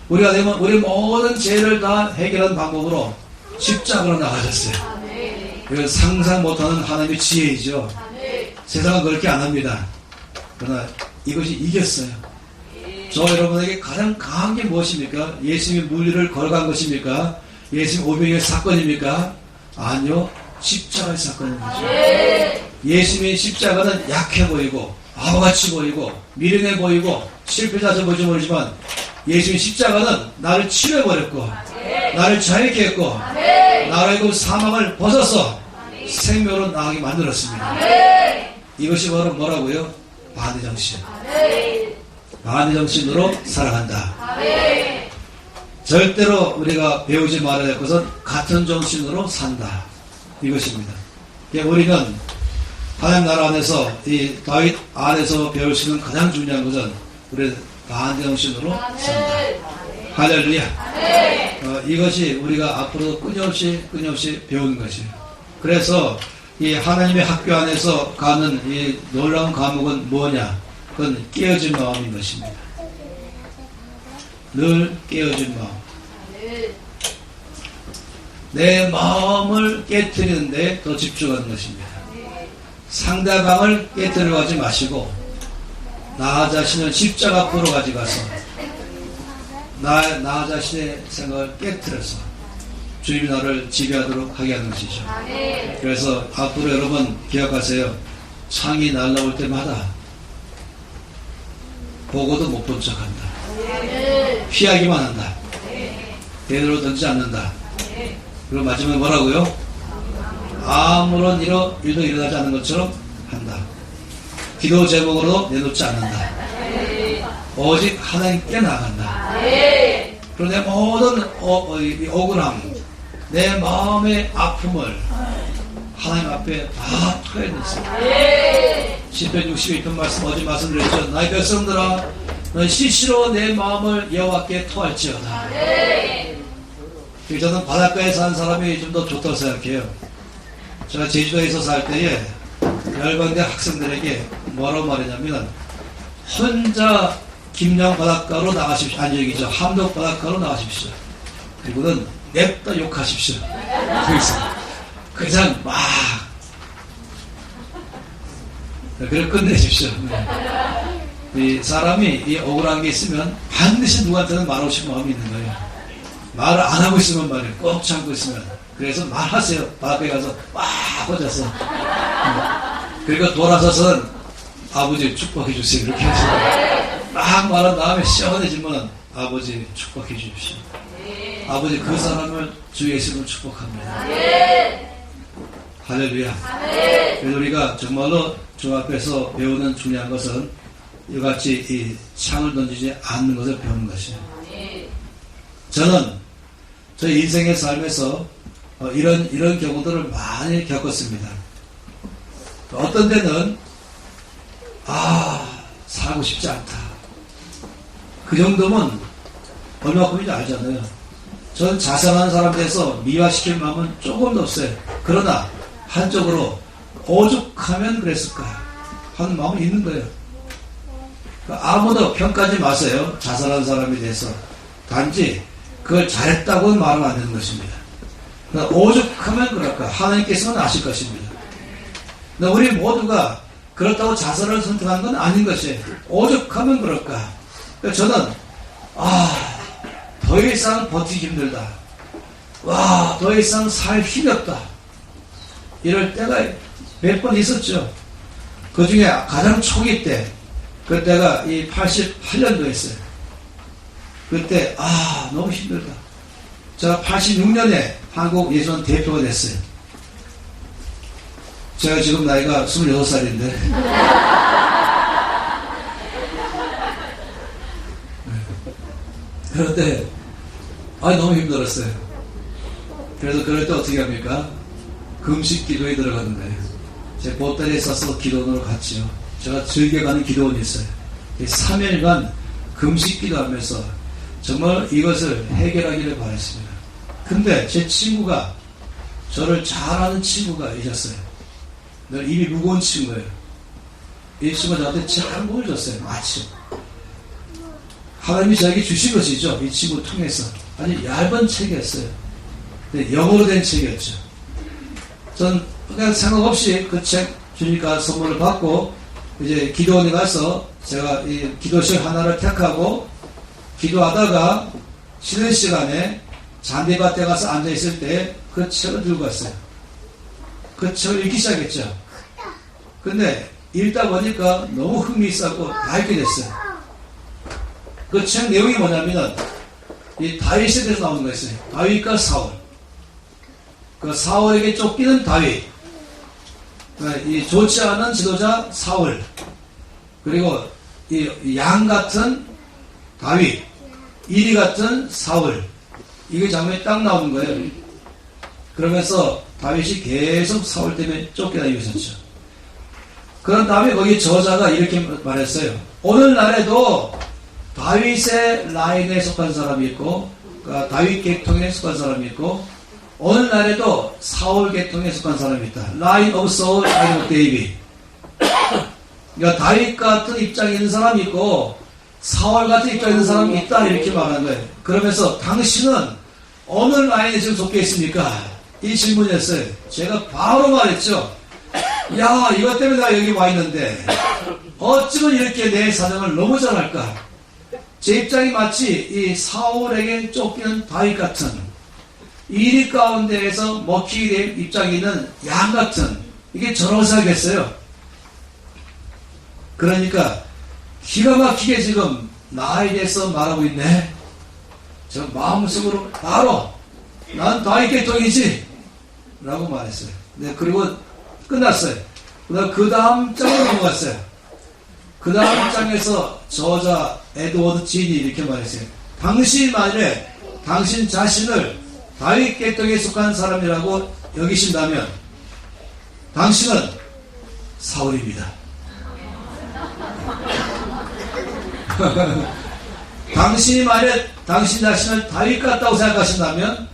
우리 하나님은 우리 모든 죄를 다 해결하는 방법으로 십자가로 나가셨어요. 이건 상상 못하는 하나님의 지혜이죠. 세상은 그렇게 안 합니다. 그러나 이것이 이겼어요. 저 여러분에게 가장 강한 게 무엇입니까? 예수님이 물리를 걸어간 것입니까? 예수님 오병이의 사건입니까? 아니요, 십자가의 사건인 거죠. 예수님의 십자가는 약해 보이고 바보같이 보이고 미련해 보이고 실패자서 보이지 모르지만 예수님의 십자가는 나를 치료해버렸고 나를 자유케 했고 나의 그 사망을 벗어서 생명으로 나가게 만들었습니다. 이것이 바로 뭐라고요? 반대정신. 반대정신으로 살아간다. 절대로 우리가 배우지 말아야 할 것은 같은 정신으로 산다. 이것입니다. 우리는 하나님 나라 안에서 이 다윗 안에서 배울 수 있는 가장 중요한 것은 우리 반대정신으로 산다. 할렐루야. 이것이 우리가 앞으로 끊임없이 배우는 것이에요. 그래서 이 하나님의 학교 안에서 가는 이 놀라운 과목은 뭐냐? 그건 깨어진 마음인 것입니다. 늘 깨어진 마음. 내 마음을 깨트리는 데 더 집중하는 것입니다. 상대방을 깨트려 가지 마시고 나 자신을 십자가 앞으로 가져가서 나 자신의 생각을 깨트려서 주님이 나를 지배하도록 하게 하는 것이죠. 그래서 앞으로 여러분 기억하세요. 창이 날라올 때마다 보고도 못 본 척한다. 피하기만 한다. 대대로 던지지 않는다. 그리고 마지막에 뭐라고요? 아무런 일도 일어나지 않는 것처럼 한다. 기도 제목으로 내놓지 않는다. 오직 하나님께 나간다. 그리고 내 모든 억울함, 내 마음의 아픔을 하나님 앞에 다 토해냈습니다. 시편 61편 말씀 어제 말씀드렸죠. 나의 백성들아 넌 시시로 내 마음을 여호와께 토할지어다. 저는 바닷가에 사는 사람이 좀 더 좋다고 생각해요. 제가 제주도에서 살 때에 열반대 학생들에게 뭐라고 말했냐면 혼자 김양 바닷가로 나가십시오. 아니 여기죠. 함덕 바닷가로 나가십시오. 그리고는 냅다 욕하십시오. 그래서 그냥 막 그걸 끝내십시오. 네. 이 사람이 이 억울한 게 있으면 반드시 누구한테는 말하고 싶은 마음이 있는 거예요. 말을 안 하고 있으면 말이에요. 꼭 참고 있으면. 그래서 말하세요. 바닷가에 가서 막 혼자서. 그리고 돌아서서는 아버지 축복해 주세요. 이렇게 하시고 막 말한 다음에 시원해지면 아버지 축복해 주십시오. 아버지 그 사람을 주 예수로 축복합니다. 할렐루야. 그래서 우리가 정말로 주 앞에서 배우는 중요한 것은 이같이 이 창을 던지지 않는 것을 배우는 것이에요. 저는 저 인생의 삶에서 이런 경우들을 많이 겪었습니다. 어떤 때는 살고 싶지 않다. 그 정도면 얼마큼인지 알잖아요. 전 자상한 사람 돼서 미화시킬 마음은 조금도 없어요. 그러나 한쪽으로 오죽하면 그랬을까 하는 마음이 있는 거예요. 아무도 평가하지 마세요. 자살한 사람에 대해서. 단지 그걸 잘했다고는 말은 안 되는 것입니다. 오죽하면 그럴까 하나님께서는 아실 것입니다. 우리 모두가 그렇다고 자살을 선택한 건 아닌 것이에요. 오죽하면 그럴까. 저는 더 이상 버티기 힘들다. 더 이상 살 힘이 없다. 이럴 때가 몇 번 있었죠. 그 중에 가장 초기 때, 그때가 이 88년도였어요. 그때 너무 힘들다. 제가 86년에 한국 예수원 대표가 됐어요. 제가 지금 나이가 26살인데 그런데 너무 힘들었어요. 그래서 그럴 때 어떻게 합니까? 금식 기도에 들어가는 거예요. 제 보따리에 싸서 기도원으로 갔지요. 제가 즐겨가는 기도원이 있어요. 3일간 금식 기도하면서 정말 이것을 해결하기를 바랐습니다. 근데 제 친구가, 저를 잘 아는 친구가 있었어요. 늘 입이 무거운 친구예요. 이 친구가 저한테 장복을 줬어요. 마침 하나님이 저에게 주신 것이죠. 이 친구를 통해서. 아주 얇은 책이었어요. 근데 영어로 된 책이었죠. 전 그냥 생각 없이 그 책 주니까 선물을 받고 이제 기도원에 가서 제가 이 기도실 하나를 택하고 기도하다가 쉬는 시간에 잔디밭에 가서 앉아있을 때 그 책을 들고 갔어요. 그 책을 읽기 시작했죠. 근데 읽다 보니까 너무 흥미있었고 다 읽게 됐어요. 그 책 내용이 뭐냐면은 이 다윗에 대해서 나오는 거였어요. 다윗과 사울. 그 사울에게 쫓기는 다윗. 이 좋지 않은 지도자 사울. 그리고 이 양 같은 다윗. 이리 같은 사울. 이게 장면이 딱 나오는 거예요. 그러면서 다윗이 계속 사울 때문에 쫓겨다니고 있었죠. 그런 다음에 거기 저자가 이렇게 말했어요. 오늘날에도 다윗의 라인에 속한 사람이 있고, 다윗 계통에 속한 사람이 있고, 오늘날에도 사울 계통에 속한 사람이 있다. 라인 오브 사울, 라인 오브 데이빗. 그러니까 다윗 같은 입장에 있는 사람이 있고, 사울 같은 입장에 있는 사람이 있다. 이렇게 말하는 거예요. 그러면서 당신은 어느 라인에 지금 속해 있습니까? 이 질문이었어요. 제가 바로 말했죠. 야, 이것 때문에 나 여기 와 있는데 어쩌면 이렇게 내 사정을 너무 잘 알까? 제 입장이 마치 이 사울에게 쫓기는 다윗 같은, 이리 가운데에서 먹히게 될 입장에 있는 양 같은, 이게 저라고 생각했어요. 그러니까 기가 막히게 지금 나에 대해서 말하고 있네. 저 마음속으로 바로 난 다윗 계통이지 라고 말했어요. 네, 그리고 끝났어요. 그 다음 장으로 넘어갔어요. 그 다음 장에서 저자 에드워드 진이 이렇게 말했어요. 당신 만일에 당신 자신을 다윗 계통에 속한 사람이라고 여기신다면 당신은 사울입니다. 당신이 만약 당신 자신을 다윗 같다고 생각하신다면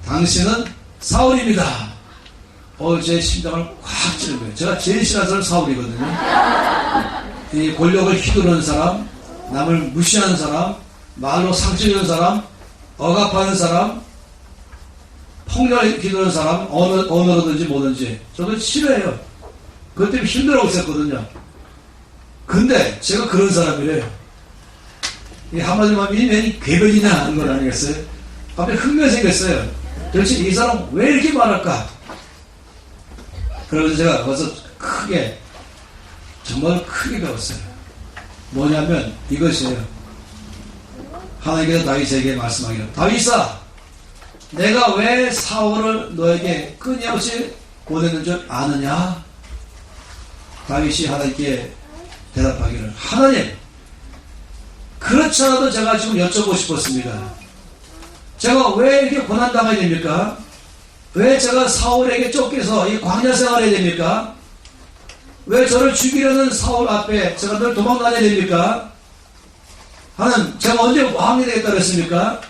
당신은 사울입니다. 제 심장을 꽉 찌른 거예요. 제가 제일 싫어하는 사람은 사울이거든요. 이 권력을 휘두르는 사람, 남을 무시하는 사람, 말로 상처주는 사람, 억압하는 사람, 폭력을 휘두르는 사람, 언어로든지 뭐든지 저도 싫어해요. 그것 때문에 힘들어하고 있었거든요. 근데 제가 그런 사람이래요. 이 한마디로 하면 이 괴변이나 하는 건 아니겠어요? 갑자기 흥미가 생겼어요. 도대체 이 사람 왜 이렇게 말할까? 그러면서 제가 거기서 크게, 정말 크게 배웠어요. 뭐냐면 이것이에요. 하나님께서 다윗에게 말씀하기를, 다윗아, 내가 왜 사울을 너에게 끊임없이 보내는 줄 아느냐? 다윗이 하나님께 대답하기를, 하나님, 그렇지 않아도 제가 지금 여쭤보고 싶었습니다. 제가 왜 이렇게 고난당해야 됩니까? 왜 제가 사울에게 쫓겨서 이 광야 생활을 해야 됩니까? 왜 저를 죽이려는 사울 앞에 제가 늘 도망다녀야 됩니까? 하는, 제가 언제 왕이 되겠다 그랬습니까?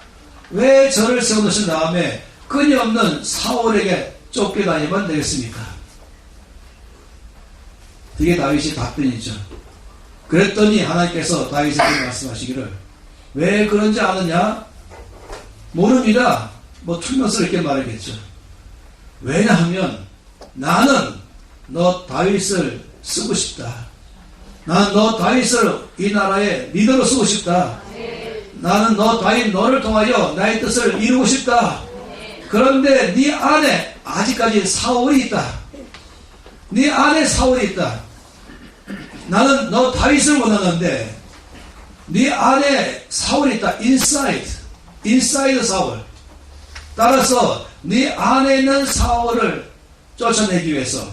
왜 저를 세워놓으신 다음에 끊임없는 사울에게 쫓겨다니면 되겠습니까? 이게 다윗의 답변이죠. 그랬더니 하나님께서 다윗에게 말씀하시기를, 왜 그런지 아느냐? 모릅니다. 투명스럽게 말하겠죠. 왜냐하면 나는 너 다윗을 쓰고 싶다. 나는 너 다윗을 이 나라의 리더로 쓰고 싶다. 나는 너 다윗 너를 통하여 나의 뜻을 이루고 싶다. 그런데 네 안에 아직까지 사울이 있다. 네 안에 사울이 있다. 나는 너 다윗을 원하는데 네 안에 사울이 있다. inside 사울. 따라서 네 안에 있는 사울을 쫓아내기 위해서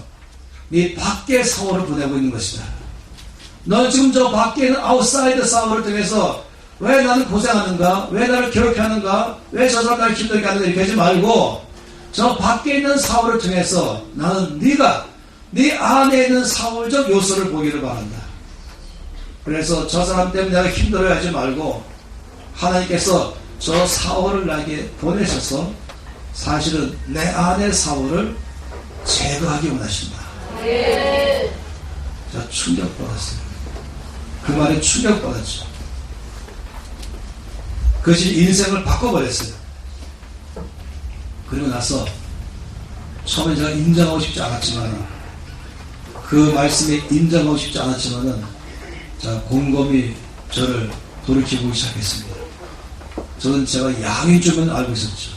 네 밖에 사울을 보내고 있는 것이다. 너 지금 저 밖에 있는 outside 사울을 통해서 왜 나는 고생하는가? 왜 나를 괴롭게 하는가? 왜 저 사람 나를 힘들게 하는가? 이렇게 하지 말고 저 밖에 있는 사울을 통해서 나는 네가 네 안에 있는 사울적 요소를 보기를 바란다. 그래서 저 사람 때문에 내가 힘들어야 하지 말고 하나님께서 저 사울을 나에게 보내셔서 사실은 내 안의 사울을 제거하기 원하신다. 제가 충격받았어요. 그 말에 충격받았죠. 그것이 인생을 바꿔버렸어요. 그리고 나서 처음에 제가 인정하고 싶지 않았지만 그 말씀에 인정하고 싶지 않았지만은 자 곰곰이 저를 돌이키고 시작했습니다. 저는 제가 양인 줄만 알고 있었죠.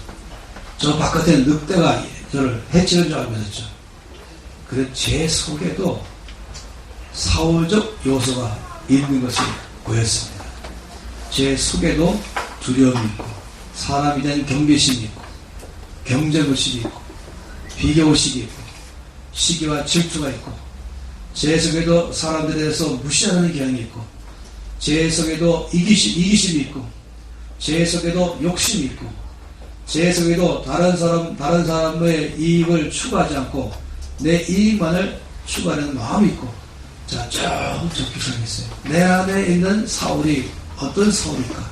저 바깥에 늑대가 저를 해치는 줄 알고 있었죠. 그래서 제 속에도 사울적 요소가 있는 것이 보였습니다. 제 속에도 두려움이 있고 사람에 대한 경계심이 있고 경쟁의식이 있고 비교의식이 있고 시기와 질투가 있고 제 속에도 사람들에 대해서 무시하는 경향이 있고 제 속에도 이기심이 있고 제 속에도 욕심이 있고 제 속에도 다른 사람의 이익을 추구하지 않고 내 이익만을 추구하는 마음이 있고 자, 쭉 적기 시작했어요. 내 안에 있는 사울이 어떤 사울일까?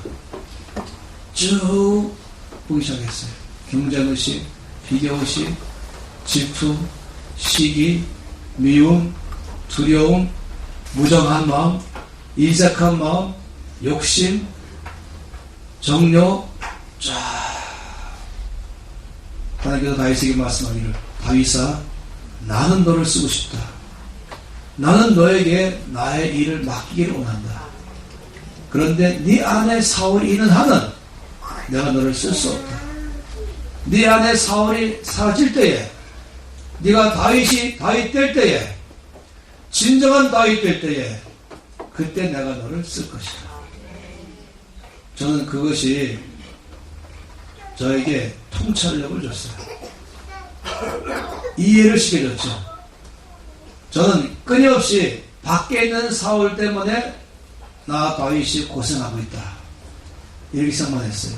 쭉 보기 시작했어요. 경쟁의식, 비교의식, 질투, 시기, 미움, 두려움, 무정한 마음, 인색한 마음, 욕심, 정욕, 쫙. 하나님께서 다윗에게 말씀하기를, 다윗아, 나는 너를 쓰고 싶다. 나는 너에게 나의 일을 맡기기를 원한다. 그런데 네 안에 사울이 있는 한은 내가 너를 쓸 수 없다. 네 안에 사울이 사라질 때에, 네가 다윗 될 때에, 진정한 다윗 될 때에, 그때 내가 너를 쓸 것이다. 저는 그것이 저에게 통찰력을 줬어요. 이해를 시켜줬죠. 저는 끊임없이 밖에 있는 사울 때문에 나 다윗이 고생하고 있다. 이렇게 생각만 했어요.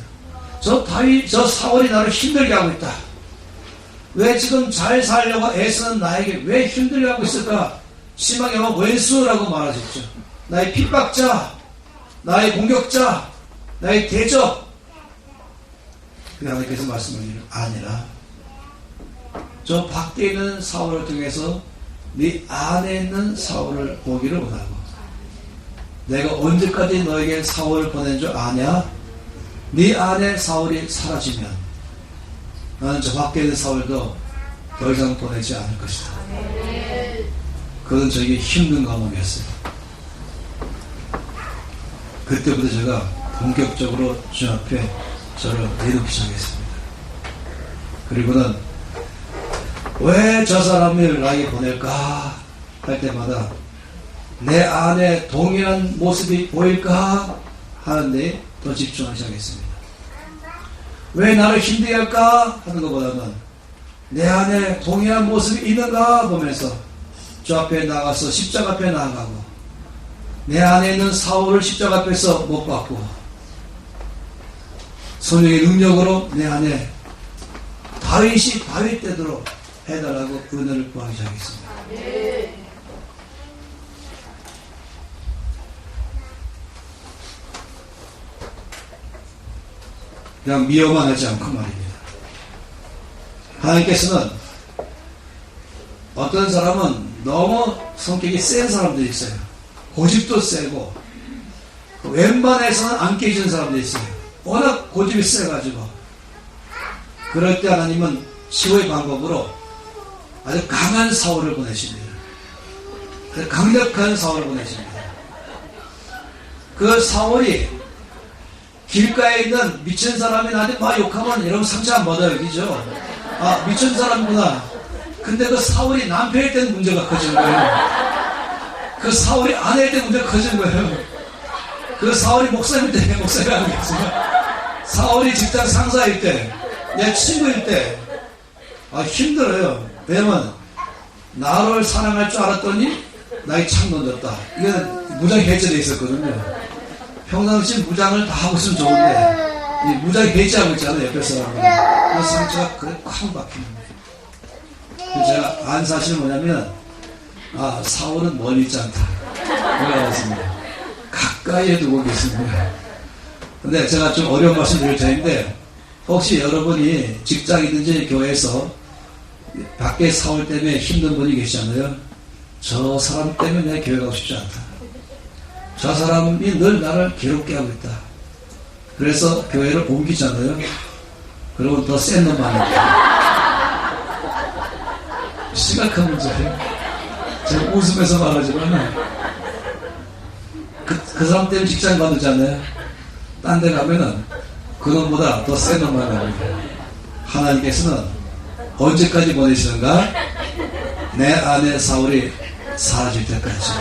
저 사울이 나를 힘들게 하고 있다. 왜 지금 잘 살려고 애쓰는 나에게 왜 힘들게 하고 있을까? 심하게 하면 왼수라고 말하셨죠. 나의 핍박자, 나의 공격자, 나의 대적. 그 하나님께서 말씀하시는 아니라 저 밖에 있는 사울을 통해서 네 안에 있는 사울을 보기를 원하고, 내가 언제까지 너에게 사울을 보낸 줄 아냐? 네 안에 사울이 사라지면 나는 저 밖에 있는 사울도 더 이상 보내지 않을 것이다. 그건 저에게 힘든 경험이었어요. 그때부터 제가 본격적으로 주 앞에 저를 내놓기 시작했습니다. 그리고는 왜 저 사람을 나에게 보낼까 할 때마다 내 안에 동일한 모습이 보일까 하는데 더 집중하기 시작했습니다. 왜 나를 힘들게 할까 하는 것보다는 내 안에 동일한 모습이 있는가 보면서 주 앞에 나가서 십자가 앞에 나가고, 내 안에 있는 사울을 십자가 앞에서 못 받고 성령의 능력으로 내 안에 다윗이 다윗 되도록 해달라고 은혜를 구하기 시작했습니다. 그냥 미워만 하지 않고 말입니다. 하나님께서는 어떤 사람은 너무 성격이 센 사람들이 있어요. 고집도 세고 웬만해서는 안 깨지는 사람들이 있어요. 워낙 고집이 세가지고, 그럴 때 하나님은 치유의 방법으로 아주 강한 사울을 보내십니다. 아주 강력한 사울을 보내십니다. 그 사울이 길가에 있는 미친 사람이 나한테 막 욕하면 여러분 상처 안 받아요, 그죠? 아, 미친 사람이구나. 근데 그 사울이 남편일 때는 문제가 커지는 거예요. 그 사울이 아내일 때 문제가 커지는 거예요. 그 사울이 목사일 때 목사를 하겠어요. 사울이 직장 상사일 때, 내 친구일 때, 힘들어요. 왜냐면 나를 사랑할 줄 알았더니 나의 창 던졌다. 이건 무장 해제되어 있었거든요. 평상시 무장을 다 하고 있으면 좋은데 이 무장 해제하고 있잖아요, 옆에 사람은. 그 상처가 그래 쾅 박히는 거예요. 제가 안 사실은 뭐냐면, 사울은 멀리 있지 않다. 그걸 알았습니다. 가까이에 두고 계십니다. 근데 제가 좀 어려운 말씀 드릴 터인데, 혹시 여러분이 직장이든지 교회에서 밖에 사울 때문에 힘든 분이 계시잖아요. 저 사람 때문에 내 교회 가고 싶지 않다. 저 사람이 늘 나를 괴롭게 하고 있다. 그래서 교회를 옮기잖아요. 그러면 더 센 놈 아닙니까? 심각한 문제예요. 제가 웃으면서 말하지만 그 사람 때문에 직장 관두잖아요. 딴 데 가면은 그놈보다 더 센 놈만 합니다. 하나님께서는 언제까지 보내시는가? 내 안에 사울이 사라질 때까지.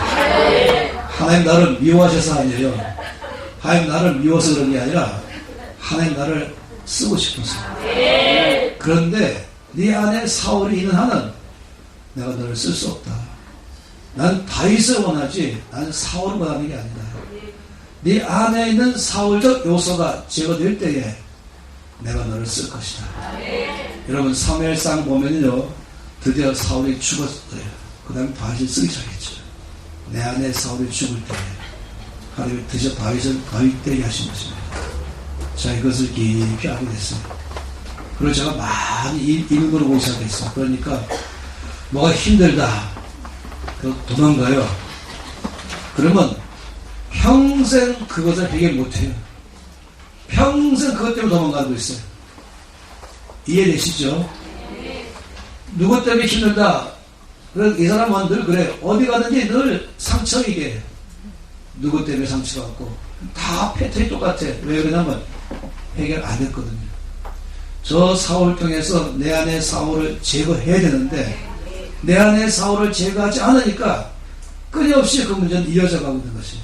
하나님 나를 미워하셔서 아니에요. 하나님 나를 미워서 그런 게 아니라 하나님 나를 쓰고 싶어서. 그런데 네 안에 사울이 있는 한은 내가 너를 쓸 수 없다. 난 다윗을 원하지 난 사울을 원하는 게 아니다. 네 안에 있는 사울적 요소가 제거될 때에 내가 너를 쓸 것이다. 여러분 사무엘상 보면요, 드디어 사울이 죽었어요. 그 다음에 다윗을 쓰기 시작했죠. 내 안에 사울이 죽을 때에 하나님이 드디어 다윗을 다윗 되게 하신 것입니다. 자, 이것을 깊이 알게 됐어요. 그리고 제가 많이 읽어보기 시작했어요. 그러니까 뭐가 힘들다, 도망가요. 그러면 평생 그것을 해결 못해요. 평생 그것 때문에 도망가고 있어요. 이해되시죠? 누구 때문에 힘들다. 그래서 이 사람은 늘 그래요. 어디 가든지 늘 상처이게. 누구 때문에 상처받고. 다 패턴이 똑같아. 왜 그러냐면 해결 안 했거든요. 저 사울을 통해서 내 안에 사울을 제거해야 되는데 내 안에 사울을 제거하지 않으니까 끊임없이 그 문제는 이어져 가고 있는 것이에요.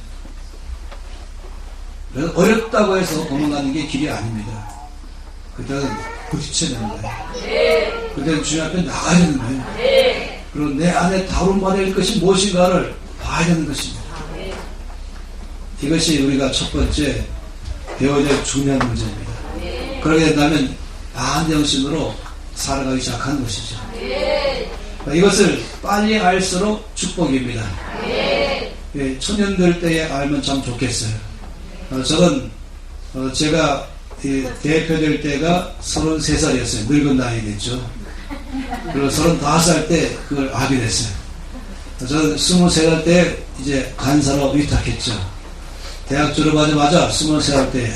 그래서 어렵다고 해서 도망가는 게 길이 아닙니다. 그때는 부딪혀내는 거예요. 그때는 주님 앞에 나가야 되는 거예요. 그리고 내 안에 다룬받아야 할 것이 무엇인가를 봐야 되는 것입니다. 이것이 우리가 첫 번째 배워야 될 중요한 문제입니다. 그러게 된다면 안정신으로 살아가기 시작하는 것이죠. 이것을 빨리 알수록 축복입니다. 초년될 때에 알면 참 좋겠어요. 저는 제가 대표될 때가 33살이었어요. 늙은 나이 됐죠. 그리고 35살 때 그걸 알게 됐어요. 저는 23살 때 이제 간사로 위탁했죠. 대학 졸업하자마자 23살 때,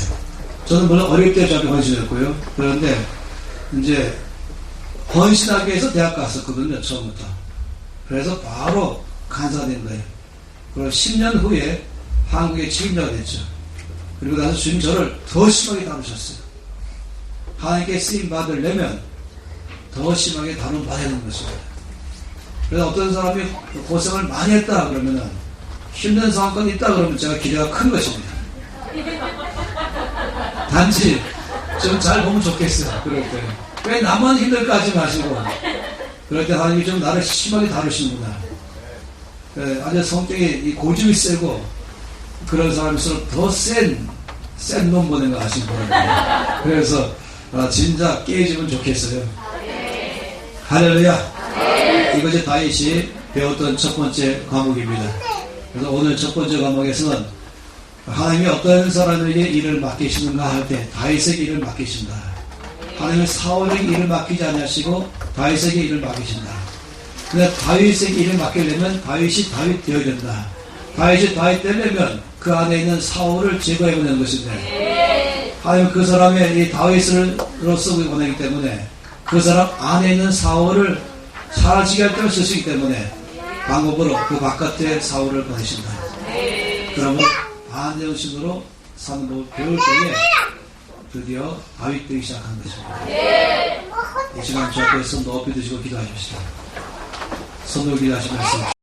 저는 물론 어릴 때 저한테 헌신했고요. 그런데 이제 헌신하기 위해서 대학 갔었거든요, 처음부터. 그래서 바로 간사된 거예요. 그리고 10년 후에 한국의 책임자가 됐죠. 그리고 나서 주님 저를 더 심하게 다루셨어요. 하나님께 쓰임 받으려면 더 심하게 다룬 받아야 되는 것입니다. 그래서 어떤 사람이 고생을 많이 했다 그러면은, 힘든 상황까지 있다 그러면 제가 기대가 큰 것입니다. 단지 좀 잘 보면 좋겠어요. 그럴 때 왜 나만 힘들까 하지 마시고, 그럴 때 하나님이 좀 나를 심하게 다루시는구나. 아주 성격이 고집이 세고 그런 사람일수록 더 센 놈 보낸 거 아시는 거예요. 그래서 진짜 깨지면 좋겠어요. 할렐루야. 이것이 다윗이 배웠던 첫 번째 과목입니다. 그래서 오늘 첫 번째 과목에서는 하나님이 어떤 사람에게 일을 맡기시는가 할 때 다윗에게 일을 맡기신다. 하나님은 사울에게 일을 맡기지 않으시고 다윗에게 일을 맡기신다. 근데 다윗에게 일을 맡기려면 다윗이 다윗 되어야 된다. 다윗이 다윗 되려면 그 안에 있는 사울을 제거해보내는 것인데, 하나님은 그 사람의 이 다윗으로 쓰고 보내기 때문에 그 사람 안에 있는 사울을 사라지게 할 때만 쓰시기 때문에 방법으로 그 바깥에 사울을 보내신다. 그러면 반정신으로 사는 법을 배울 때에 드디어 다윗 되기 시작한 것입니다. 이 시간 주 앞에 손 높이 드시고 기도하십시오. 손 높이 기도하시면서